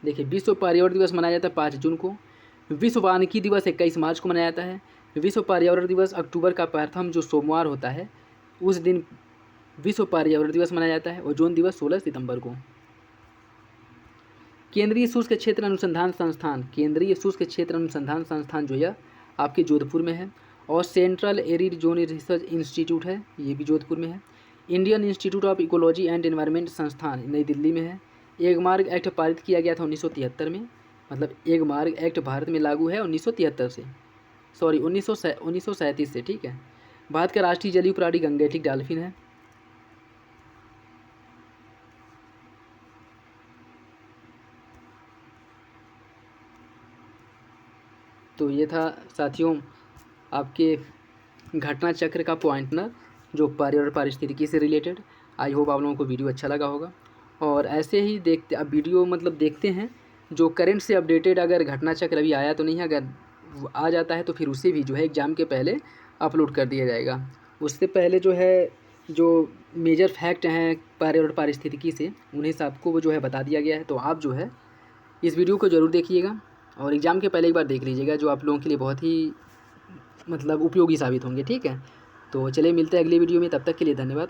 देखिए, विश्व पर्यावरण दिवस मनाया जाता है 5 जून को। विश्व वानिकी दिवस 21 मार्च को मनाया जाता है। विश्व पर्यावरण दिवस अक्टूबर का प्रथम जो सोमवार होता है उस दिन विश्व पर्यावरण दिवस मनाया जाता है। ओजोन दिवस 16 सितंबर को। केंद्रीय शुष्क क्षेत्र अनुसंधान संस्थान जो है आपके जोधपुर में है। और central arid zone research institute है, ये भी जोधपुर में है। Indian institute of ecology and environment संस्थान नई दिल्ली में है। एक मार्ग एक्ट पारित किया गया था 1973 में, मतलब एक मार्ग एक्ट भारत में लागू है 1937 से, 1937 से। ठीक है। भारत का राष्ट्रीय जलीय प्राणी गंगेटिक डॉल्फिन है। तो ये था साथियों आपके घटना चक्र का पॉइंटनर जो पर्यावरण पारिस्थितिकी से रिलेटेड। आई होप आप लोगों को वीडियो अच्छा लगा होगा। और ऐसे ही देखते अब वीडियो मतलब देखते हैं जो करंट से अपडेटेड अगर घटना चक्र अभी आया तो नहीं है, अगर वो आ जाता है तो फिर उसे भी जो है एग्ज़ाम के पहले अपलोड कर दिया जाएगा। उससे पहले जो है जो मेजर फैक्ट हैं पर्यावरण पारिस्थितिकी से उन्हें सबको वो जो है बता दिया गया है। तो आप जो है इस वीडियो को ज़रूर देखिएगा और एग्ज़ाम के पहले एक बार देख लीजिएगा, जो आप लोगों के लिए बहुत ही मतलब उपयोगी साबित होंगे। ठीक है, तो चलिए मिलते हैं अगली वीडियो में, तब तक के लिए धन्यवाद।